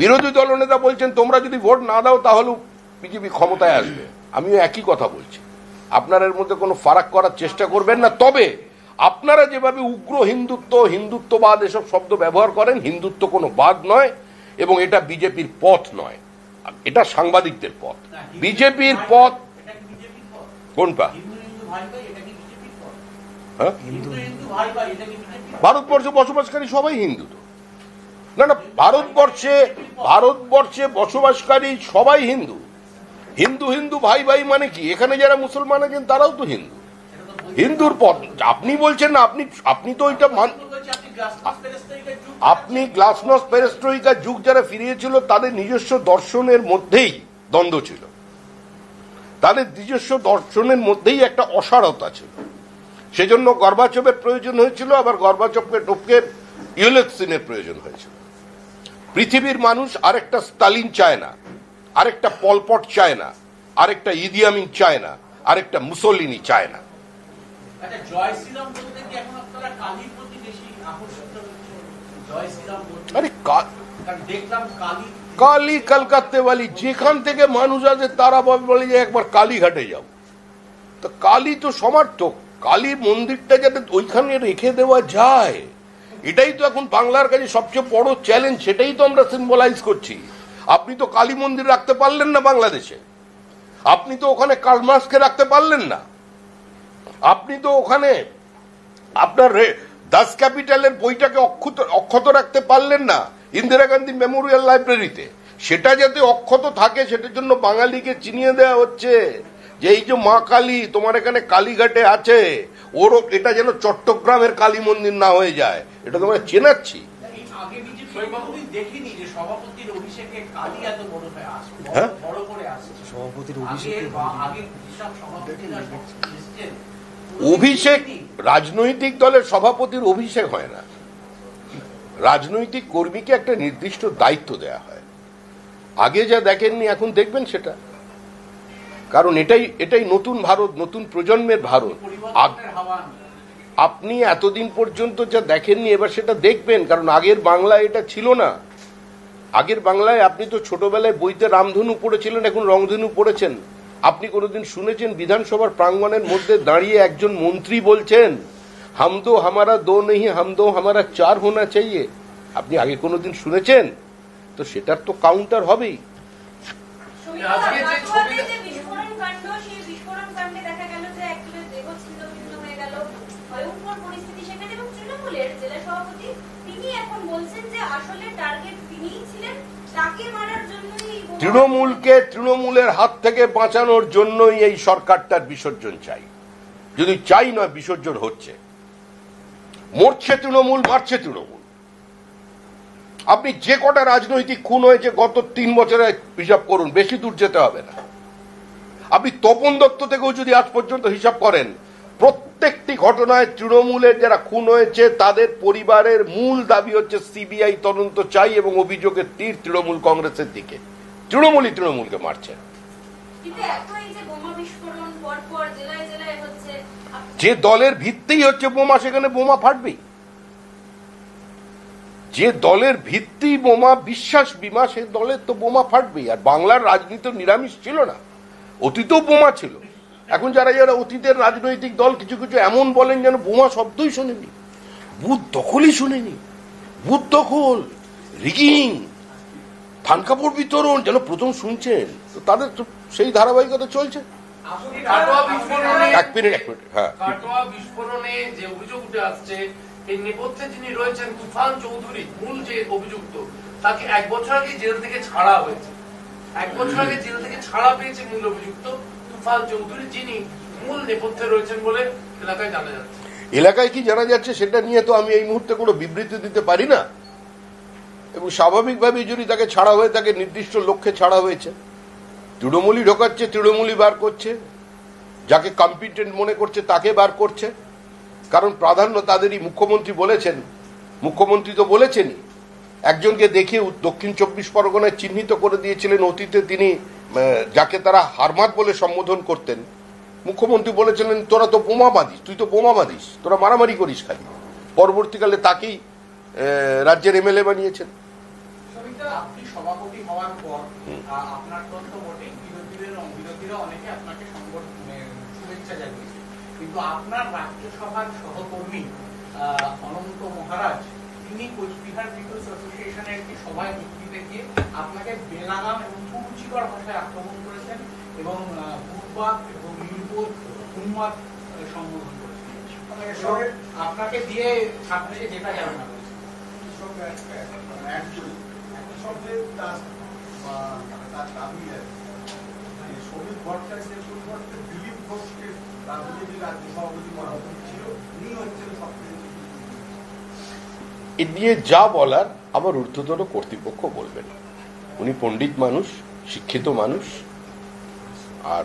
বিরোধী দলনেতা বলছেন তোমরা যদি ভোট না দাও তাহলে বিজেপি ক্ষমতায় আসবে। আমিও একই কথা বলছি, আপনার এর মধ্যে কোনো ফারাক করার চেষ্টা করবেন না। তবে আপনারা যেভাবে উগ্র হিন্দুত্ব, হিন্দুত্ববাদ এসব শব্দ ব্যবহার করেন, হিন্দুত্ব কোনো বাদ নয় এবং এটা বিজেপির পথ নয়, এটা সাংবাদিকদের পথ। বিজেপির পথ কোনটা? হ্যাঁ, ভারতবর্ষে বসবাসকারী সবাই হিন্দু তো? না না, ভারতবর্ষে বসবাসকারী সবাই হিন্দু। হিন্দু হিন্দু ভাই ভাই মানে কি? এখানে যারা মুসলমান আছেন তারাও তো হিন্দু। হিন্দুর পথ আপনি বলছেন না, আপনি তো ওইটা আপনি গ্লাসনস্ট পেরেস্ট্রোইকা যুগ যারা ফিরিয়েছিল তাদের নিজস্ব দর্শনের মধ্যেই দ্বন্দ্ব ছিল, তাদের নিজস্ব দর্শনের মধ্যেই একটা অসারতা ছিল। সেজন্য গর্বাচভের প্রয়োজন হয়েছিল, আবার গর্বাচভকে টপকে ইয়েলৎসিনের প্রয়োজন হয়েছিল। পৃথিবীর মানুষ আরেকটা স্টালিন চায় না, আরেকটা পলপট চায় না, আরেকটা ইদি আমিন চায় না, আরেকটা মুসোলিনি চায় না। আরে কালী কলকাতা वाली যেখান থেকে মানুষ আছে তারা বলে যে একবার কালীঘাটে যাও। তো কালী তো সমার্থক, কালী মন্দিরটা যাতে ওইখানে রেখে দেওয়া যায়, এটাই তো এখন বাংলার কাছে সবচেয়ে বড় চ্যালেঞ্জ। সেটাই তো আমরা সিম্বলাইজ করছি। আপনি তো কালী মন্দির রাখতে পারলেন না বাংলাদেশে, আপনি তো ওখানে কালমাসকে রাখতে পারলেন না, আপনি তো ওখানে আপনার 10 ক্যাপিটালের বইটাকে অক্ষত রাখতে পারলেন না ইন্দিরা গান্ধী মেমোরিয়াল লাইব্রেরিতে। সেটা যাতে অক্ষত থাকে সেটার জন্য বাঙালিকে চিনিয়ে দেওয়া হচ্ছে যে এই যে মা কালী তোমার এখানে কালীঘাটে আছে, ওর এটা যেন চট্টগ্রামের কালী মন্দির না হয়ে যায়, এটা তোমরা চেনাচ্ছি। অভিষেক রাজনৈতিক দলের সভাপতির অভিষেক হয় না, রাজনৈতিক কর্মীকে একটা নির্দিষ্ট দায়িত্ব দেয়া হয়। আগে যা দেখেননি এখন দেখবেন সেটা, কারণ এটাই নতুন ভারত, নতুন প্রজন্মের ভারত। আপনি এতদিন পর্যন্ত যা দেখেননি এবার সেটা দেখবেন, কারণ আগের বাংলায় এটা ছিল না। আগের বাংলায় আপনি তো ছোটবেলায় বইতে রামধনু পড়েছিলেন, এখন রংধনু পড়েছেন। আপনি কোনোদিন শুনেছেন বিধানসভার প্রাঙ্গণের মধ্যে দাঁড়িয়ে একজন মন্ত্রী বলছেন হাম দো হামারা দো নেই, হাম দো হামারা চার হোনা চাইয়ে? আপনি আগে কোনোদিন শুনেছেন? তো সেটার তো কাউন্টার হবেই। তৃণমূলকে তৃণমূলের হাত থেকে বাঁচানোর জন্যই এই সরকারটার বিসর্জন চাই। যদি চাই নয়, বিসর্জন হচ্ছে। মরছে তৃণমূল, মারছে তৃণমূল। আপনি যে কটা রাজনৈতিক খুন হয়েছে গত 3 বছরে হিসাব করুন, বেশি দূর যেতে হবে না। আপনি তপন দত্ত থেকেও যদি আজ পর্যন্ত হিসাব করেন, প্রত্যেকটি ঘটনায় তৃণমূলের যারা খুন হয়েছে তাদের পরিবারের মূল দাবি হচ্ছে সিবিআই তদন্ত চাই এবং অভিযোগের তীর তৃণমূল কংগ্রেসের দিকে। তৃণমূলই তৃণমূলকে মারছে। যে দলের ভিত্তিই হচ্ছে বোমা, সেখানে বোমা ফাটবেই। যে দলের ভিত্তি বোমা, বিশ্বাস বিমা, সে দলের তো বোমা ফাটবেই। আর বাংলার রাজনীতি নিরামিষ ছিল না, অতীতেও বোমা ছিল। এখন যারা যারা অতীতের রাজনৈতিক দল কিছু কিছু এমন বলেন যেন বোমা শব্দই শোনেনি, বুথ দখলই শোনেনি, বুথ দখল, রিগিং, থান কাপড় বিতরণ যেন প্রথম শুনছেন। তো তাদের তো সেই ধারাবাহিকতা চলছে। বিস্ফোরণে যে অভিযোগ উঠে আসছে, এই নেপথ্যে যিনি রয়েছেন তুফান চৌধুরী, মূল যে অভিযুক্ত, তাকে 1 বছর আগে জেল থেকে ছাড়া হয়েছে। 1 বছর আগে জেল থেকে ছাড়া পেয়েছে মূল অভিযুক্ত তুফান চৌধুরী, যিনি মূল নেপথ্যে রয়েছেন বলে এলাকায় জানা যাচ্ছে। এলাকায় কি জানা যাচ্ছে সেটা নিয়ে তো আমি এই মুহূর্তে কোনো বিবৃতি দিতে পারি না। এবং স্বাভাবিকভাবেই যদি তাকে ছাড়া হয়ে থাকে, নির্দিষ্ট লক্ষ্যে ছাড়া হয়েছে। তৃণমূলই ঢোকাচ্ছে, তৃণমূলই বার করছে, যাকে কম্পিটেন্ট মনে করছে তাকে বার করছে। কারণ প্রাধান্য তাদেরই। মুখ্যমন্ত্রী বলেছেন, মুখ্যমন্ত্রী তো বলেছেনই, একজনকে দেখিয়ে দক্ষিণ 24 পরগনায় চিহ্নিত করে দিয়েছিলেন অতীতে তিনি, যাকে তারা হারমাত বলে সম্বোধন করতেন। মুখ্যমন্ত্রী বলেছিলেন তোরা তো বোমা বাঁধিস, তুই তো বোমা বাঁধিস, তোরা মারামারি করিস খালি। পরবর্তীকালে তাকেই রাজ্যের এমএলএ বানিয়েছেন। আপনি সভাপতি হওয়ার পর আপনার তথ্য বটে বিরোধীরা অনেকে আপনাকে শুভেচ্ছা জানিয়েছে, কিন্তু আপনার রাজ্যসভার সহকর্মী অনন্ত মহারাজ তিনি কোচবিহার পিপলস অ্যাসোসিয়েশনের একটি সভায় বক্তৃতা গিয়ে আপনাকে বেলাগাম এবং কুরুচিকর ভাষায় আক্রমণ করেছেন এবং বুধবাদ এবং নির্বোধ উন্মাদ সম্বোধন করেছেন। আপনাকে দিয়ে ছাত্রীকে যেটা জানা না শ্রমিক ভট্টাচার্যের পরিবর্তে দিলীপ ঘোষকে বিজেপি রাজ্য সভাপতি করা হচ্ছিল, উনি হচ্ছেন সবচেয়ে। এ নিয়ে যা বলার আবার ঊর্ধ্বতন কর্তৃপক্ষ বলবেন। উনি পণ্ডিত মানুষ, শিক্ষিত মানুষ, আর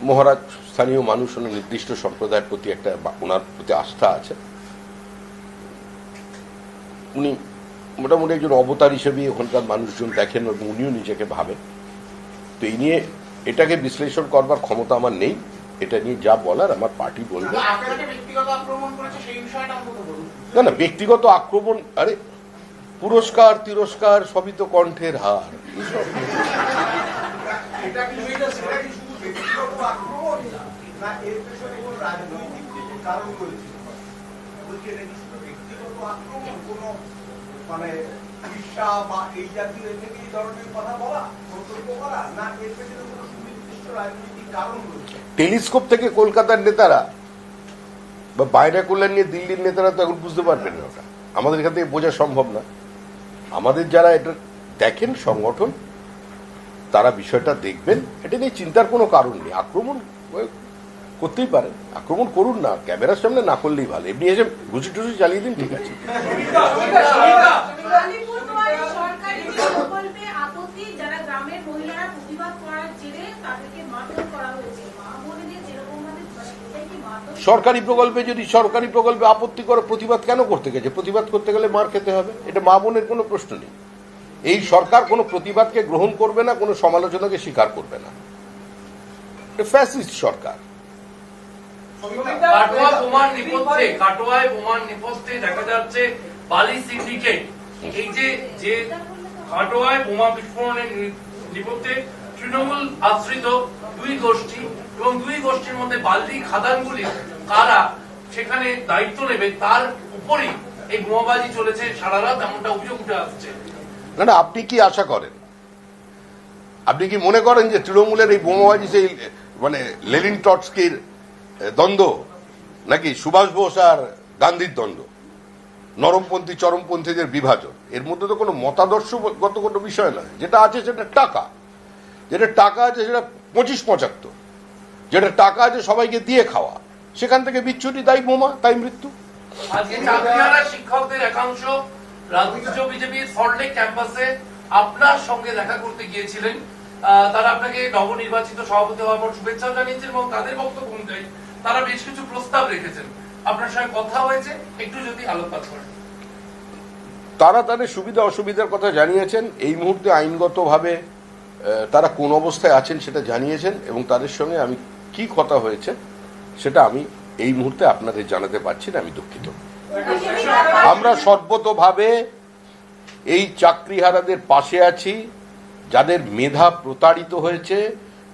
মহারাজ স্থানীয় মানুষ, ওনার নির্দিষ্ট সম্প্রদায়ের প্রতি একটা ওনার প্রতি আস্থা আছে। উনি মোটামুটি একজন অবতার হিসেবে ওখানকার মানুষজন দেখেন এবং উনিও নিজেকে ভাবেন। তো এই নিয়ে এটাকে বিশ্লেষণ করবার ক্ষমতা আমার নেই। এটা নিয়ে যা বলার আমার পার্টি বলবে। না না, ব্যক্তিগত আক্রমণ, আরে পুরস্কার তিরস্কার সবই তো কণ্ঠের হার। মানে ঈর্ষা বা এই জাতীয় থেকে এই ধরনের কথা বলা, মন্তব্য করা, না এর পেছনে কোনো সুনির্দিষ্ট রাজনৈতিক কারণ রয়েছে? টেলিস্কোপ থেকে কলকাতার নেতারা বা বাইরে কল্যাণ নিয়ে দিল্লির নেতারা তো এখন বুঝতে পারবেন না, ওটা আমাদের এখান থেকে বোঝা সম্ভব না। আমাদের যারা এটা দেখেন সংগঠন, তারা বিষয়টা দেখবেন। এটা নিয়ে চিন্তার কোনো কারণ নেই। আক্রমণ করতেই পারেন, আক্রমণ করুন না, ক্যামেরার সামনে না করলেই ভালো। এমনি এসে ঘুষি টুসি চালিয়ে দিন, ঠিক আছে। সরকারি প্রকল্পে যদি সরকারি প্রকল্পে আপত্তি করে প্রতিবাদ কেন করতে গেছে? প্রতিবাদ করতে গেলে মার খেতে হবে, এটা মা বোনের কোনো প্রশ্ন নেই। এই সরকার কোনো প্রতিবাদকে গ্রহণ করবে না, কোনো সমালোচনাকে স্বীকার করবে না। ফ্যাসিস্ট সরকার। কাটোয়ায় বোমার নেপথ্যে দেখা যাচ্ছে বালি সিন্ডিকেট। এই যে কাটোয়ায় বোমা বিস্ফোরণের নেপথ্যে তৃণমূল আশ্রিত দুই গোষ্ঠী, এবং দুই গোষ্ঠীর মধ্যে বালি খাদানগুলি কারা সেখানে দায়িত্ব নেবে, তার উপরই এই বোমাবাজি চলেছে সারা রাত, এমনটা অভিযোগ উঠে আসছে। না না, আপনি কি আশা করেন? আপনি কি মনে করেন যে তৃণমূলের এই বোমাবাজি সেই মানে লেনিন ট্রটস্কির দ্বন্দ্ব, নাকি সুভাষ বোস আর গান্ধীর দ্বন্দ্ব, নরমপন্থী চরমপন্থীদের বিভাজন? এর মধ্যে তো কোনো মতাদর্শগত কোনো বিষয় নয়। যেটা আছে সেটা টাকা, যেটা টাকা আছে সেটা 25-75, যেটা টাকা আছে সবাইকে দিয়ে খাওয়া, সেখান থেকে বিচ্ছুটি, তাই বোমা, তাই মৃত্যু। আজকে চাকরিহারা শিক্ষকদের একাংশ রাজ্য বিজেপির সল্টলেক ক্যাম্পাসে আপনার সঙ্গে দেখা করতে গিয়েছিলেন। তারা আপনাকে নবনির্বাচিত সভাপতি হওয়ার পর শুভেচ্ছা জানিয়েছেন এবং তাদের বক্তব্য অনুযায়ী তারা বেশ কিছু প্রস্তাব রেখেছেন। আপনার সঙ্গে কথা হয়েছে, একটু যদি আলোকপাত করেন। তারা তাদের সুবিধা অসুবিধার কথা জানিয়েছেন। এই মুহূর্তে আইনগতভাবে তারা কোন অবস্থায় আছেন সেটা জানিয়েছেন, এবং তাদের সঙ্গে আমি কি কথা হয়েছে সেটা আমি এই মুহূর্তে আপনাদের জানাতে পারছি না, আমি দুঃখিত। আমরা সর্বতভাবে এই চাকরিহারাদের পাশে আছি। যাদের মেধা প্রতারিত হয়েছে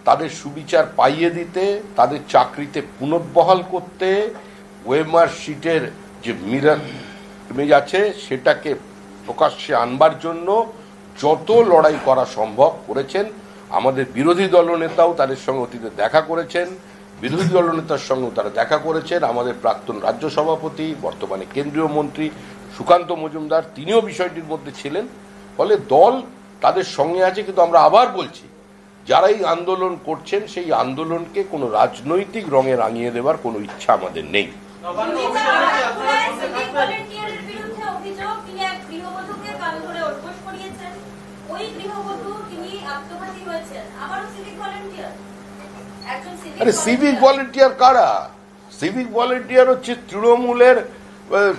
তাদের সুবিচার পাইয়ে দিতে, তাদের চাকরিতে পুনর্বহাল করতে, ওয়েমার শিটের যে মিরাজ আছে সেটাকে প্রকাশ্যে আনবার জন্য যত লড়াই করা সম্ভব করেছেন। আমাদের বিরোধী দলনেতাও তাদের সঙ্গে অতীতে দেখা করেছেন, বিরোধী দলনেতার সঙ্গেও তারা দেখা করেছেন। আমাদের প্রাক্তন রাজ্য সভাপতি, বর্তমানে কেন্দ্রীয় মন্ত্রী সুকান্ত মজুমদার, তিনিও বিষয়টির মধ্যে ছিলেন। ফলে দল তাদের সঙ্গে আছে। কিন্তু আমরা আবার বলছি, যারা এই আন্দোলন করছেন সেই আন্দোলনকে কোনো রাজনৈতিক রঙে রাঙিয়ে দেওয়ার কোনো ইচ্ছা আমাদের নেই। আরে সিভিক ভলেন্টিয়ার কারা? সিভিক ভলেন্টিয়ার হচ্ছে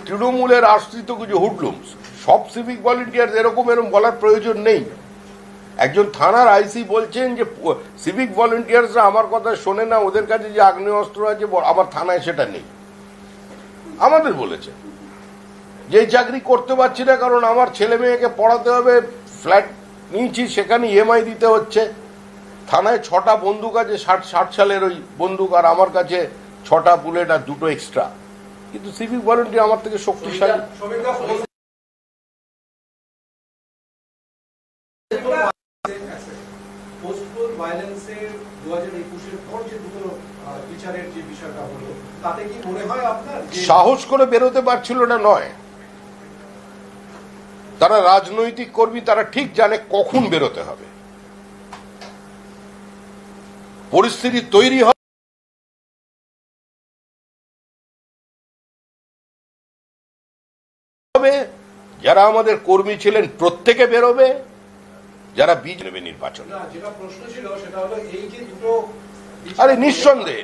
তৃণমূলের আশ্রিত কিছু হুডলুমস। সব সিভিক ভলেন্টিয়ার এরকম বলার প্রয়োজন নেই। একজন থানার আইসি বলছেন যে সিভিক ভলেন্টিয়ার্সরা আমার কথা শোনে না, ওদের কাছে যে আগ্নেয়াস্ত্র আছে আমার থানায় সেটা নেই। আমাদের বলেছে যে চাকরি করতে পারছি না কারণ আমার ছেলে মেয়েকে পড়াতে হবে, ফ্ল্যাট নিয়েছি সেখানে ইএমআই দিতে হচ্ছে। থানায় 6টা বন্দুক আছে, 60 সালের ওই বন্দুক, আর আমার কাছে 6 6টা বুলেট আর 2টো এক্সট্রা, কিন্তু সিভিক ভলেন্টিয়ার আমার থেকে শক্তিশালী। পোস্টপোন ভায়োলেন্সের 2021-এর পর যে দুটো বিচারের যে বিষয়টা হলো, তাতে কি মনে হয় আপনার সাহস করে বেরোতে পারছিল না নয়, তারা রাজনৈতিক কর্মী, তারা ঠিক জানে কখন বেরোতে হবে, পরিস্থিতি তৈরি হবে যারা আমাদের কর্মী ছিলেন প্রত্যেকে বেরোবে, যারা বীজ নেবে নির্বাচনে। না, যেটা প্রশ্ন ছিল সেটা হলো এই যে দুটো আরে নিঃসন্দেহে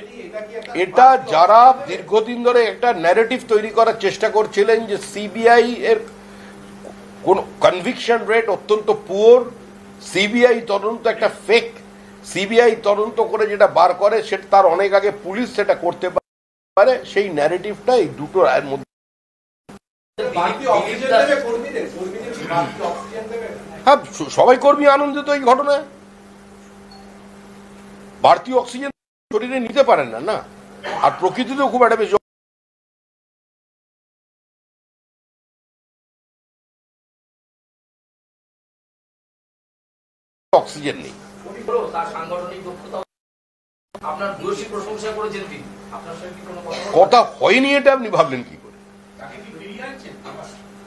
এটা যারা দীর্ঘদিন ধরে একটা ন্যারেটিভ তৈরি করার চেষ্টা করছিলেন যে সিবিআই এর কোন কনভিকশন রেট অত্যন্ত পুয়ার, সিবিআই তদন্ত একটা ফেক, সিবিআই তদন্ত করে যেটা বার করে সেটা তার অনেক আগে পুলিশ সেটা করতে পারে, সেই ন্যারেটিভটা এই দুটো রায়ের মধ্যে। হ্যাঁ, সবাই কর্মী আনন্দিত এই ঘটনায়, বাড়তি অক্সিজেন শরীরে নিতে পারেন না, আর প্রকৃতিতেও খুব একটা বেশি অক্সিজেন নেই। তার সাংগঠনিক দক্ষতা আপনার ভূয়সী প্রশংসা করেছেন তিনি, আপনার সঙ্গে কি কোনো কথা হয়নি এটা আপনি ভাবলেন কি করে?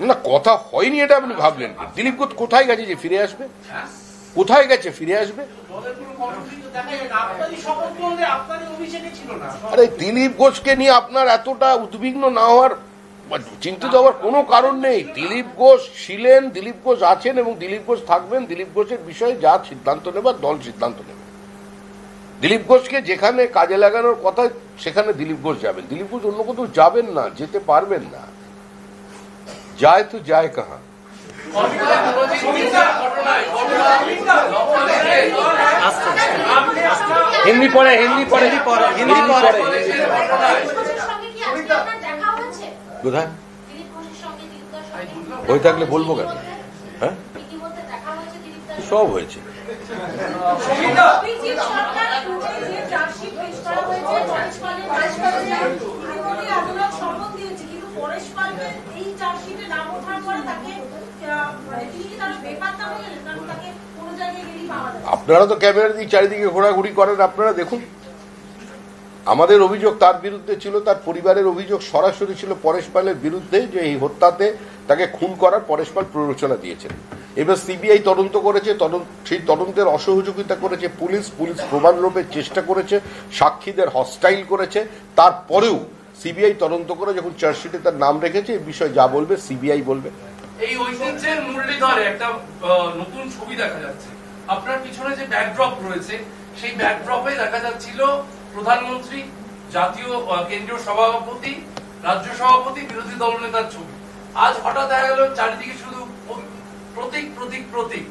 না, কথা হয়নি এটা আপনি ভাবলেন কি? দিলীপ ঘোষ কোথায় গেছে যে ফিরে আসবে? কোথায় গেছে ফিরে আসবে? আরে দিলীপ ঘোষকে নিয়ে আপনার এতটা উদ্বিগ্ন না হওয়ার, চিন্তিত হওয়ার কোনো কারণ নেই। দিলীপ ঘোষ ছিলেন, দিলীপ ঘোষ আছেন এবং দিলীপ ঘোষ থাকবেন। দিলীপ ঘোষের বিষয়ে যা সিদ্ধান্ত নেবার দল সিদ্ধান্ত নেবে। দিলীপ ঘোষকে যেখানে কাজে লাগানোর কথা সেখানে দিলীপ ঘোষ যাবেন। দিলীপ ঘোষ অন্য কোথাও যাবেন না, যেতে পারবেন না। যায় তো যায় কাহা? হিন্দি পড়ে কোথায় হয়ে থাকলে বলবো কেন? হ্যাঁ, সব হয়েছে। আপনারা তো ক্যামেরা দিয়ে চারিদিকে ঘোরাঘুরি করেন, আপনারা দেখুন। আমাদের অভিযোগ তার বিরুদ্ধে ছিল, তার পরিবারের অভিযোগ সরাসরি ছিল পরেশ পালের বিরুদ্ধে, যে এই হত্যাতে তাকে খুন করার পরেশ পাল প্ররোচনা দিয়েছেন। এবার সিবিআই তদন্ত করেছে, সেই তদন্তের অসহযোগিতা করেছে পুলিশ প্রমাণ লোপের চেষ্টা করেছে, সাক্ষীদের হস্টাইল করেছে। তারপরেও সিবিআই তদন্ত করে যখন চার্জশিটে তার নাম রেখেছে, এই বিষয়ে যা বলবে সিবিআই বলবে। এই ঐতিহ্যের মুরলীধরে একটা নতুন ছবি দেখা যাচ্ছে। আপনার পিছনে যে ব্যাকড্রপ রয়েছে, সেই ব্যাকড্রপে দেখা যাচ্ছিল প্রধানমন্ত্রী, জাতীয় কেন্দ্রীয় সভাপতি, রাজ্য সভাপতি, বিরোধী দলনেতার ছবি। আজ হঠাৎ দেখা গেল চারিদিকে শুধু প্রতীক প্রতীক প্রতীক,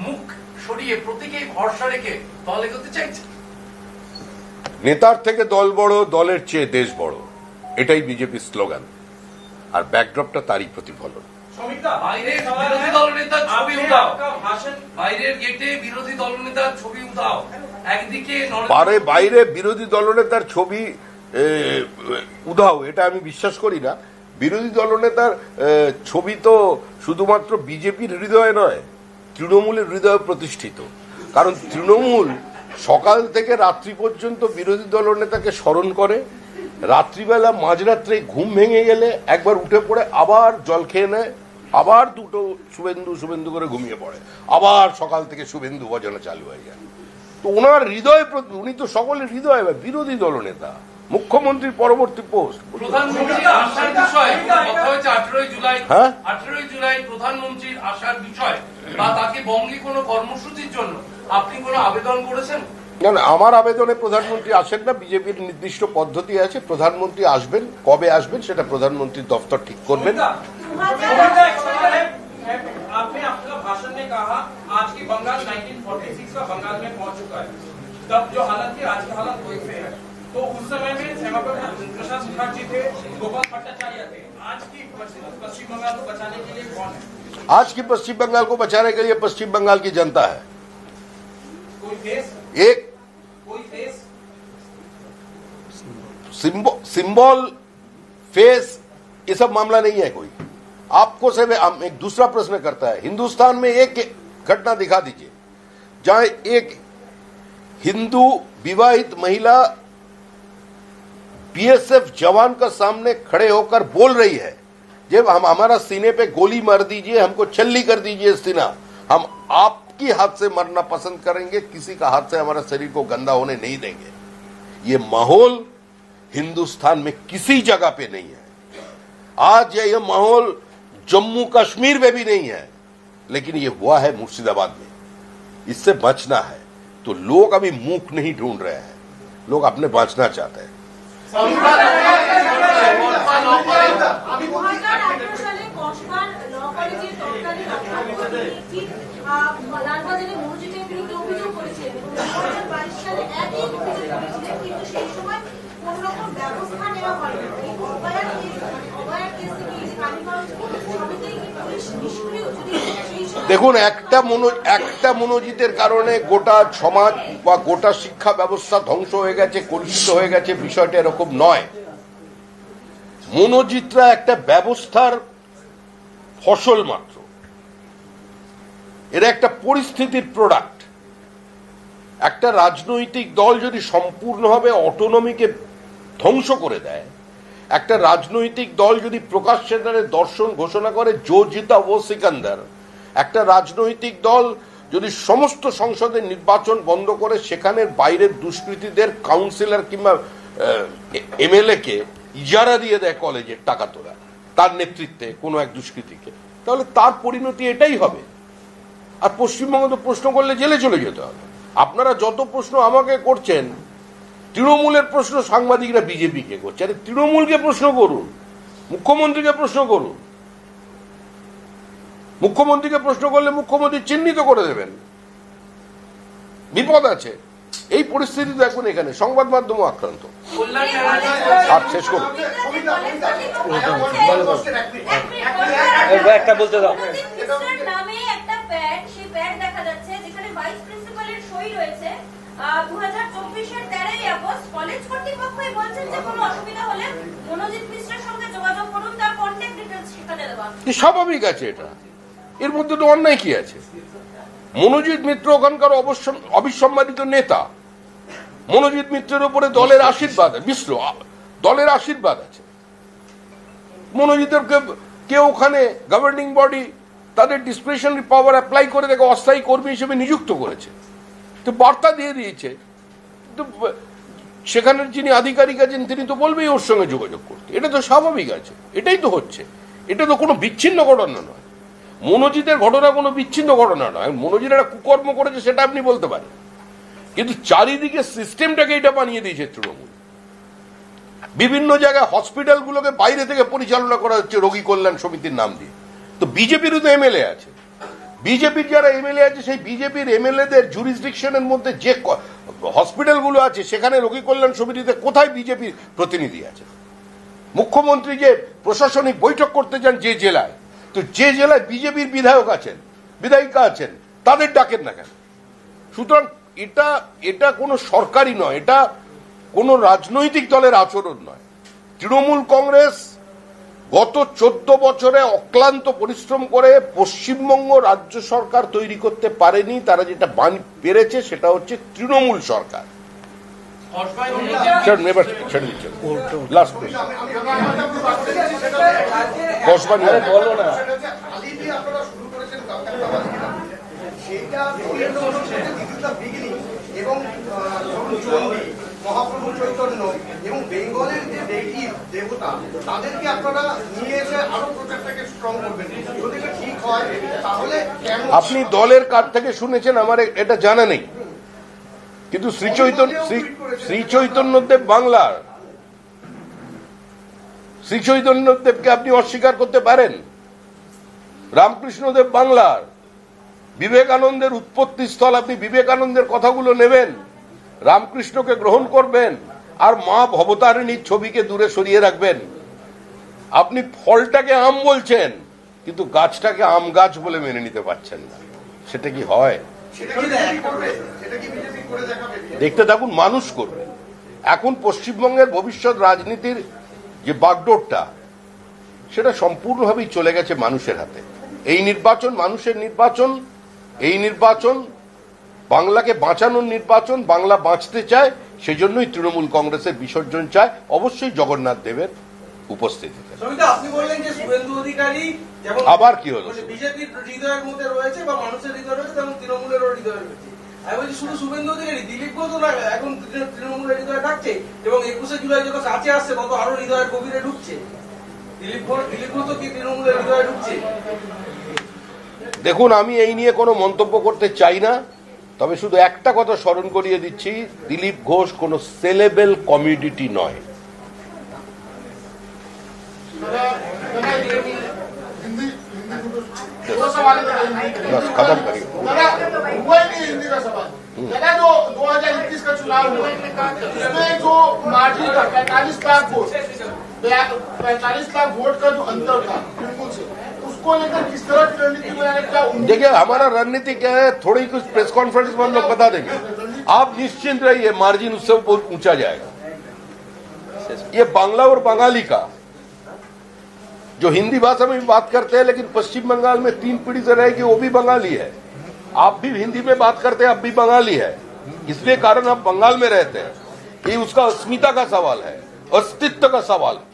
মুখ সরিয়ে প্রতীকে ভরসা রেখে দল এগোতে চাইছে। নেতার থেকে দল বড়, দলের চেয়ে দেশ বড়, এটাই বিজেপির স্লোগান, আর ব্যাকড্রপটা তারই প্রতিফলন। বাইরের বিরোধী দলনেতার ছবি উঠাও, বাইরের গেটে বিরোধী দলনেতার ছবি উঠাও, একদিকে বাইরে বিরোধী দলনেতার ছবি উধাও, এটা আমি বিশ্বাস করি না। বিরোধী দলনেতার ছবি তো শুধুমাত্র বিজেপির হৃদয়ে নয়, তৃণমূলের হৃদয়ে প্রতিষ্ঠিত। কারণ তৃণমূল সকাল থেকে রাত্রি পর্যন্ত বিরোধী দলনেতাকে স্মরণ করে, রাত্রিবেলা মাঝরাত্রে ঘুম ভেঙে গেলে একবার উঠে পড়ে আবার জল খেয়ে নেয়, আবার দুটো শুভেন্দু করে ঘুমিয়ে পড়ে, আবার সকাল থেকে শুভেন্দু ভজনা চালু হয়ে যায়। তো ওনার হৃদয়, উনি তো সকলের হৃদয় বিরোধী দলনেতা, মুখ্যমন্ত্রীর পরবর্তী পোস্ট। প্রধানমন্ত্রী আসার বিষয় কথা হয়েছে 18 জুলাই প্রধানমন্ত্রীর আসার বিষয়, বা তাকে বঙ্গে কোনো কর্মসূচির জন্য আপনি কোনো আবেদন করেছেন? না, আমার আবেদনে প্রধানমন্ত্রী আসেন না। বিজেপির নির্দিষ্ট পদ্ধতি আছে, প্রধানমন্ত্রী আসবেন, কবে আসবেন সেটা প্রধানমন্ত্রীর দপ্তর ঠিক করবেন। आपने अपने भाषण में कहा आज की बंगाल 1946 का बंगाल में पहुंच चुका है, तब जो हालत थी आज की हालत वैसे है। तो उस समय में प्रसाद मुखर्जी थे, गोपाल भट्टाचार्य थे। आज की पश्चिम बंगाल को बचाने के लिए कौन है? आज की पश्चिम बंगाल को बचाने के लिए पश्चिम बंगाल की जनता है। कोई फेस, एक कोई फेस सिंबल फेस ये सब मामला नहीं है कोई। आपको से एक दूसरा प्रश्न करता है, हिंदुस्तान में एक घटना दिखा दीजिए जहां एक हिंदू विवाहित महिला बीएसएफ जवान का सामने खड़े होकर बोल रही है, जब हम हमारा सीने पे गोली मार दीजिए, हमको छल्ली कर दीजिए सीना, हम आपकी हाथ से मरना पसंद करेंगे, किसी का हाथ से हमारा शरीर को गंदा होने नहीं देंगे। ये माहौल हिंदुस्तान में किसी जगह पे नहीं है। आज ये माहौल जम्मू कश्मीर में भी नहीं है, लेकिन ये हुआ है मुर्शिदाबाद में। इससे बचना है तो लोग अभी मुख नहीं ढूंढ रहे हैं, लोग अपने बचना चाहते हैं। দেখুন, একটা মনোজিতের কারণে গোটা সমাজ বা গোটা শিক্ষা ব্যবস্থা ধ্বংস হয়ে গেছে, কলুষিত হয়ে গেছে, বিষয়টা এরকম নয়। মনোজিতরা একটা ব্যবস্থার ফসল মাত্র, এরা একটা পরিস্থিতির প্রোডাক্ট। একটা রাজনৈতিক দল যদি সম্পূর্ণভাবে অটোনমিকে ধ্বংস করে দেয়, একটা রাজনৈতিক দল যদি প্রকাশ্যে তাদের দর্শন ঘোষণা করে জো জিতা ও সিকান্দার, একটা রাজনৈতিক দল যদি সমস্ত সংসদের নির্বাচন বন্ধ করে সেখানের বাইরের দুষ্কৃতীদের কাউন্সিলর কিংবা এমএলএ কে ইজারা দিয়ে দেয় কলেজের টাকা তোলা তার নেতৃত্বে কোনো এক দুষ্কৃতীকে, তাহলে তার পরিণতি এটাই হবে। আর পশ্চিমবঙ্গে তো প্রশ্ন করলে জেলে চলে যেতে হবে। আপনারা যত প্রশ্ন আমাকে করছেন, তৃণমূলের প্রশ্ন সাংবাদিকরা বিজেপিকে করছে। আরে তৃণমূলকে প্রশ্ন করুন, মুখ্যমন্ত্রীকে প্রশ্ন করুন। মুখ্যমন্ত্রীকে প্রশ্ন করলে মুখ্যমন্ত্রী চিহ্নিত করে দেবেন, বিপদ আছে। এই পরিস্থিতি দেখুন, এখানে সংবাদ মাধ্যম আক্রান্ত। আর শেষ করুন, একটা বলতে দাও। স্বাভাবিক আছে এটা, এর মধ্যে তো অন্যায় কি আছে? মনোজিৎ মিত্র ওখানকার অবিসম্মানিত নেতা। মনোজিৎ মিত্রের উপরে দলের আশীর্বাদ, মিশ্র দলের আশীর্বাদ আছে। মনোজিতের কে ওখানে গভর্নিং বডি তাদের ডিসক্রিশনারি পাওয়ার অ্যাপ্লাই করে দেখে অস্থায়ী কর্মী হিসেবে নিযুক্ত করেছে, তো বার্তা দিয়ে দিয়েছে। তো সেখানের যিনি আধিকারিক আছেন তিনি তো বলবেই ওর সঙ্গে যোগাযোগ করতে, এটা তো স্বাভাবিক আছে। এটাই তো হচ্ছে, এটা তো কোনো বিচ্ছিন্ন ঘটনা নয়। মনোজিতের ঘটনা কোনো বিচ্ছিন্ন ঘটনা নয়। মনোজিৎ একটা কুকর্ম করেছে সেটা আপনি বলতে পারেন, কিন্তু চারিদিকে সিস্টেমটাকে এটা বানিয়ে দিয়েছে তৃণমূল। বিভিন্ন জায়গায় হসপিটালগুলোকে বাইরে থেকে পরিচালনা করা হচ্ছে রোগী কল্যাণ সমিতির নাম দিয়ে। তো বিজেপিরও তো এমএলএ আছে, বিজেপির যারা এমএলএ আছে সেই বিজেপির এমএলএদের জুরিসডিকশনের মধ্যে যে হসপিটালগুলো আছে সেখানে রোগী কল্যাণ সমিতিতে কোথায় বিজেপির প্রতিনিধি আছে? মুখ্যমন্ত্রী যে প্রশাসনিক বৈঠক করতে যান যে জেলায়, তো যে জেলায় বিজেপির বিধায়ক আছেন, বিধায়িকা আছেন, তাদের ডাকেন না কেন? সুতরাং এটা কোনো সরকারি নয়, এটা কোনো রাজনৈতিক দলের আচরণ নয়। তৃণমূল কংগ্রেস গত 14 বছরে অক্লান্ত পরিশ্রম করে পশ্চিমবঙ্গ রাজ্য সরকার তৈরি করতে পারেনি। তারা যেটা পেরেছে সেটা হচ্ছে তৃণমূল সরকার। লাস্ট বলো না, এবং মহাপ্রভু চৈতন্য এবং বেঙ্গলের যে দেবতা তাদেরকে আপনারা নিয়ে এসে আরো প্রচারটাকে স্ট্রং করবেন, যদি ঠিক হয় তাহলে। আপনি দলের কার থেকে শুনেছেন আমার এটা জানা নেই, কিন্তু শ্রী চৈতন্যদেব বাংলার, শ্রী চৈতন্যদেবকে আপনি অস্বীকার করতে পারেন? রামকৃষ্ণদেব বাংলার, বিবেকানন্দের উৎপত্তি স্থল, আপনি বিবেকানন্দের কথাগুলো নেবেন, রামকৃষ্ণকে গ্রহণ করবেন, আর মা ভবতারিণীর ছবিকে দূরে সরিয়ে রাখবেন। আপনি ফলটাকে আম বলছেন কিন্তু গাছটাকে আম গাছ বলে মেনে নিতে পারছেন না, সেটা কি হয়? দেখতে থাকুন, মানুষ করবে। এখন পশ্চিমবঙ্গের ভবিষ্যৎ রাজনীতির যে বাগডোরটা সেটা সম্পূর্ণভাবেই চলে গেছে মানুষের হাতে। এই নির্বাচন মানুষের নির্বাচন, এই নির্বাচন বাংলাকে বাঁচানোর নির্বাচন, বাংলা বাঁচতে চায়, সেজন্যই তৃণমূল কংগ্রেসের বিসর্জন চায়, অবশ্যই জগন্নাথ দেবের উপস্থিতিতে। সমিতা, আপনি বললেন যে শুভেন্দু অধিকারী যেমন আবার কি হলো? বিজেপির হৃদয়ের মধ্যে রয়েছে বা মানুষের হৃদয় রয়েছে, তেমন তৃণমূলেরও হৃদয় রয়েছে। আমি বলছি শুধু শুভেন্দু অধিকারী, দিলীপ ঘোষ না এখন তৃণমূলের হৃদয়ে থাকছে, এবং 21শে জুলাই যত কাছে আসছে তত আরো হৃদয়ের গভীরে ঢুকছে। দিলীপ ঘোষ তো কি তৃণমূলের হৃদয়ে ঢুকছে? দেখুন, আমি এই নিয়ে কোনো মন্তব্য করতে চাই না, তবে শুধু একটা কথা স্মরণ করিয়ে দিচ্ছি, দিলীপ ঘোষ কোনো সেলেবেল কমিউনিটি নয়। बस खत्म करिए। हुआ ही नहीं हिंदी का सवाल। दादा, जो 2021 का चुनाव हुआ उसमें जो मार्जिन था 45 लाख वोट, 45 लाख वोट का जो अंतर था तृणमूल से, उसको लेकर किस तरह की रणनीति बनाने का? देखिए, हमारा रणनीति क्या है, थोड़ी कुछ प्रेस कॉन्फ्रेंस में हम लोग बता देंगे। आप निश्चिंत रहिए, मार्जिन उससे बहुत ऊंचा जाएगा। ये बांग्ला और बंगाली का, जो हिंदी भाषा में भी बात करते हैं लेकिन पश्चिम बंगाल में 3 पीढ़ी से रहेगी, वो भी बंगाली है। आप भी हिंदी में बात करते हैं, आप भी बंगाली है, इसलिए कारण आप बंगाल में रहते हैं। ये उसका अस्मिता का सवाल है, अस्तित्व का सवाल है।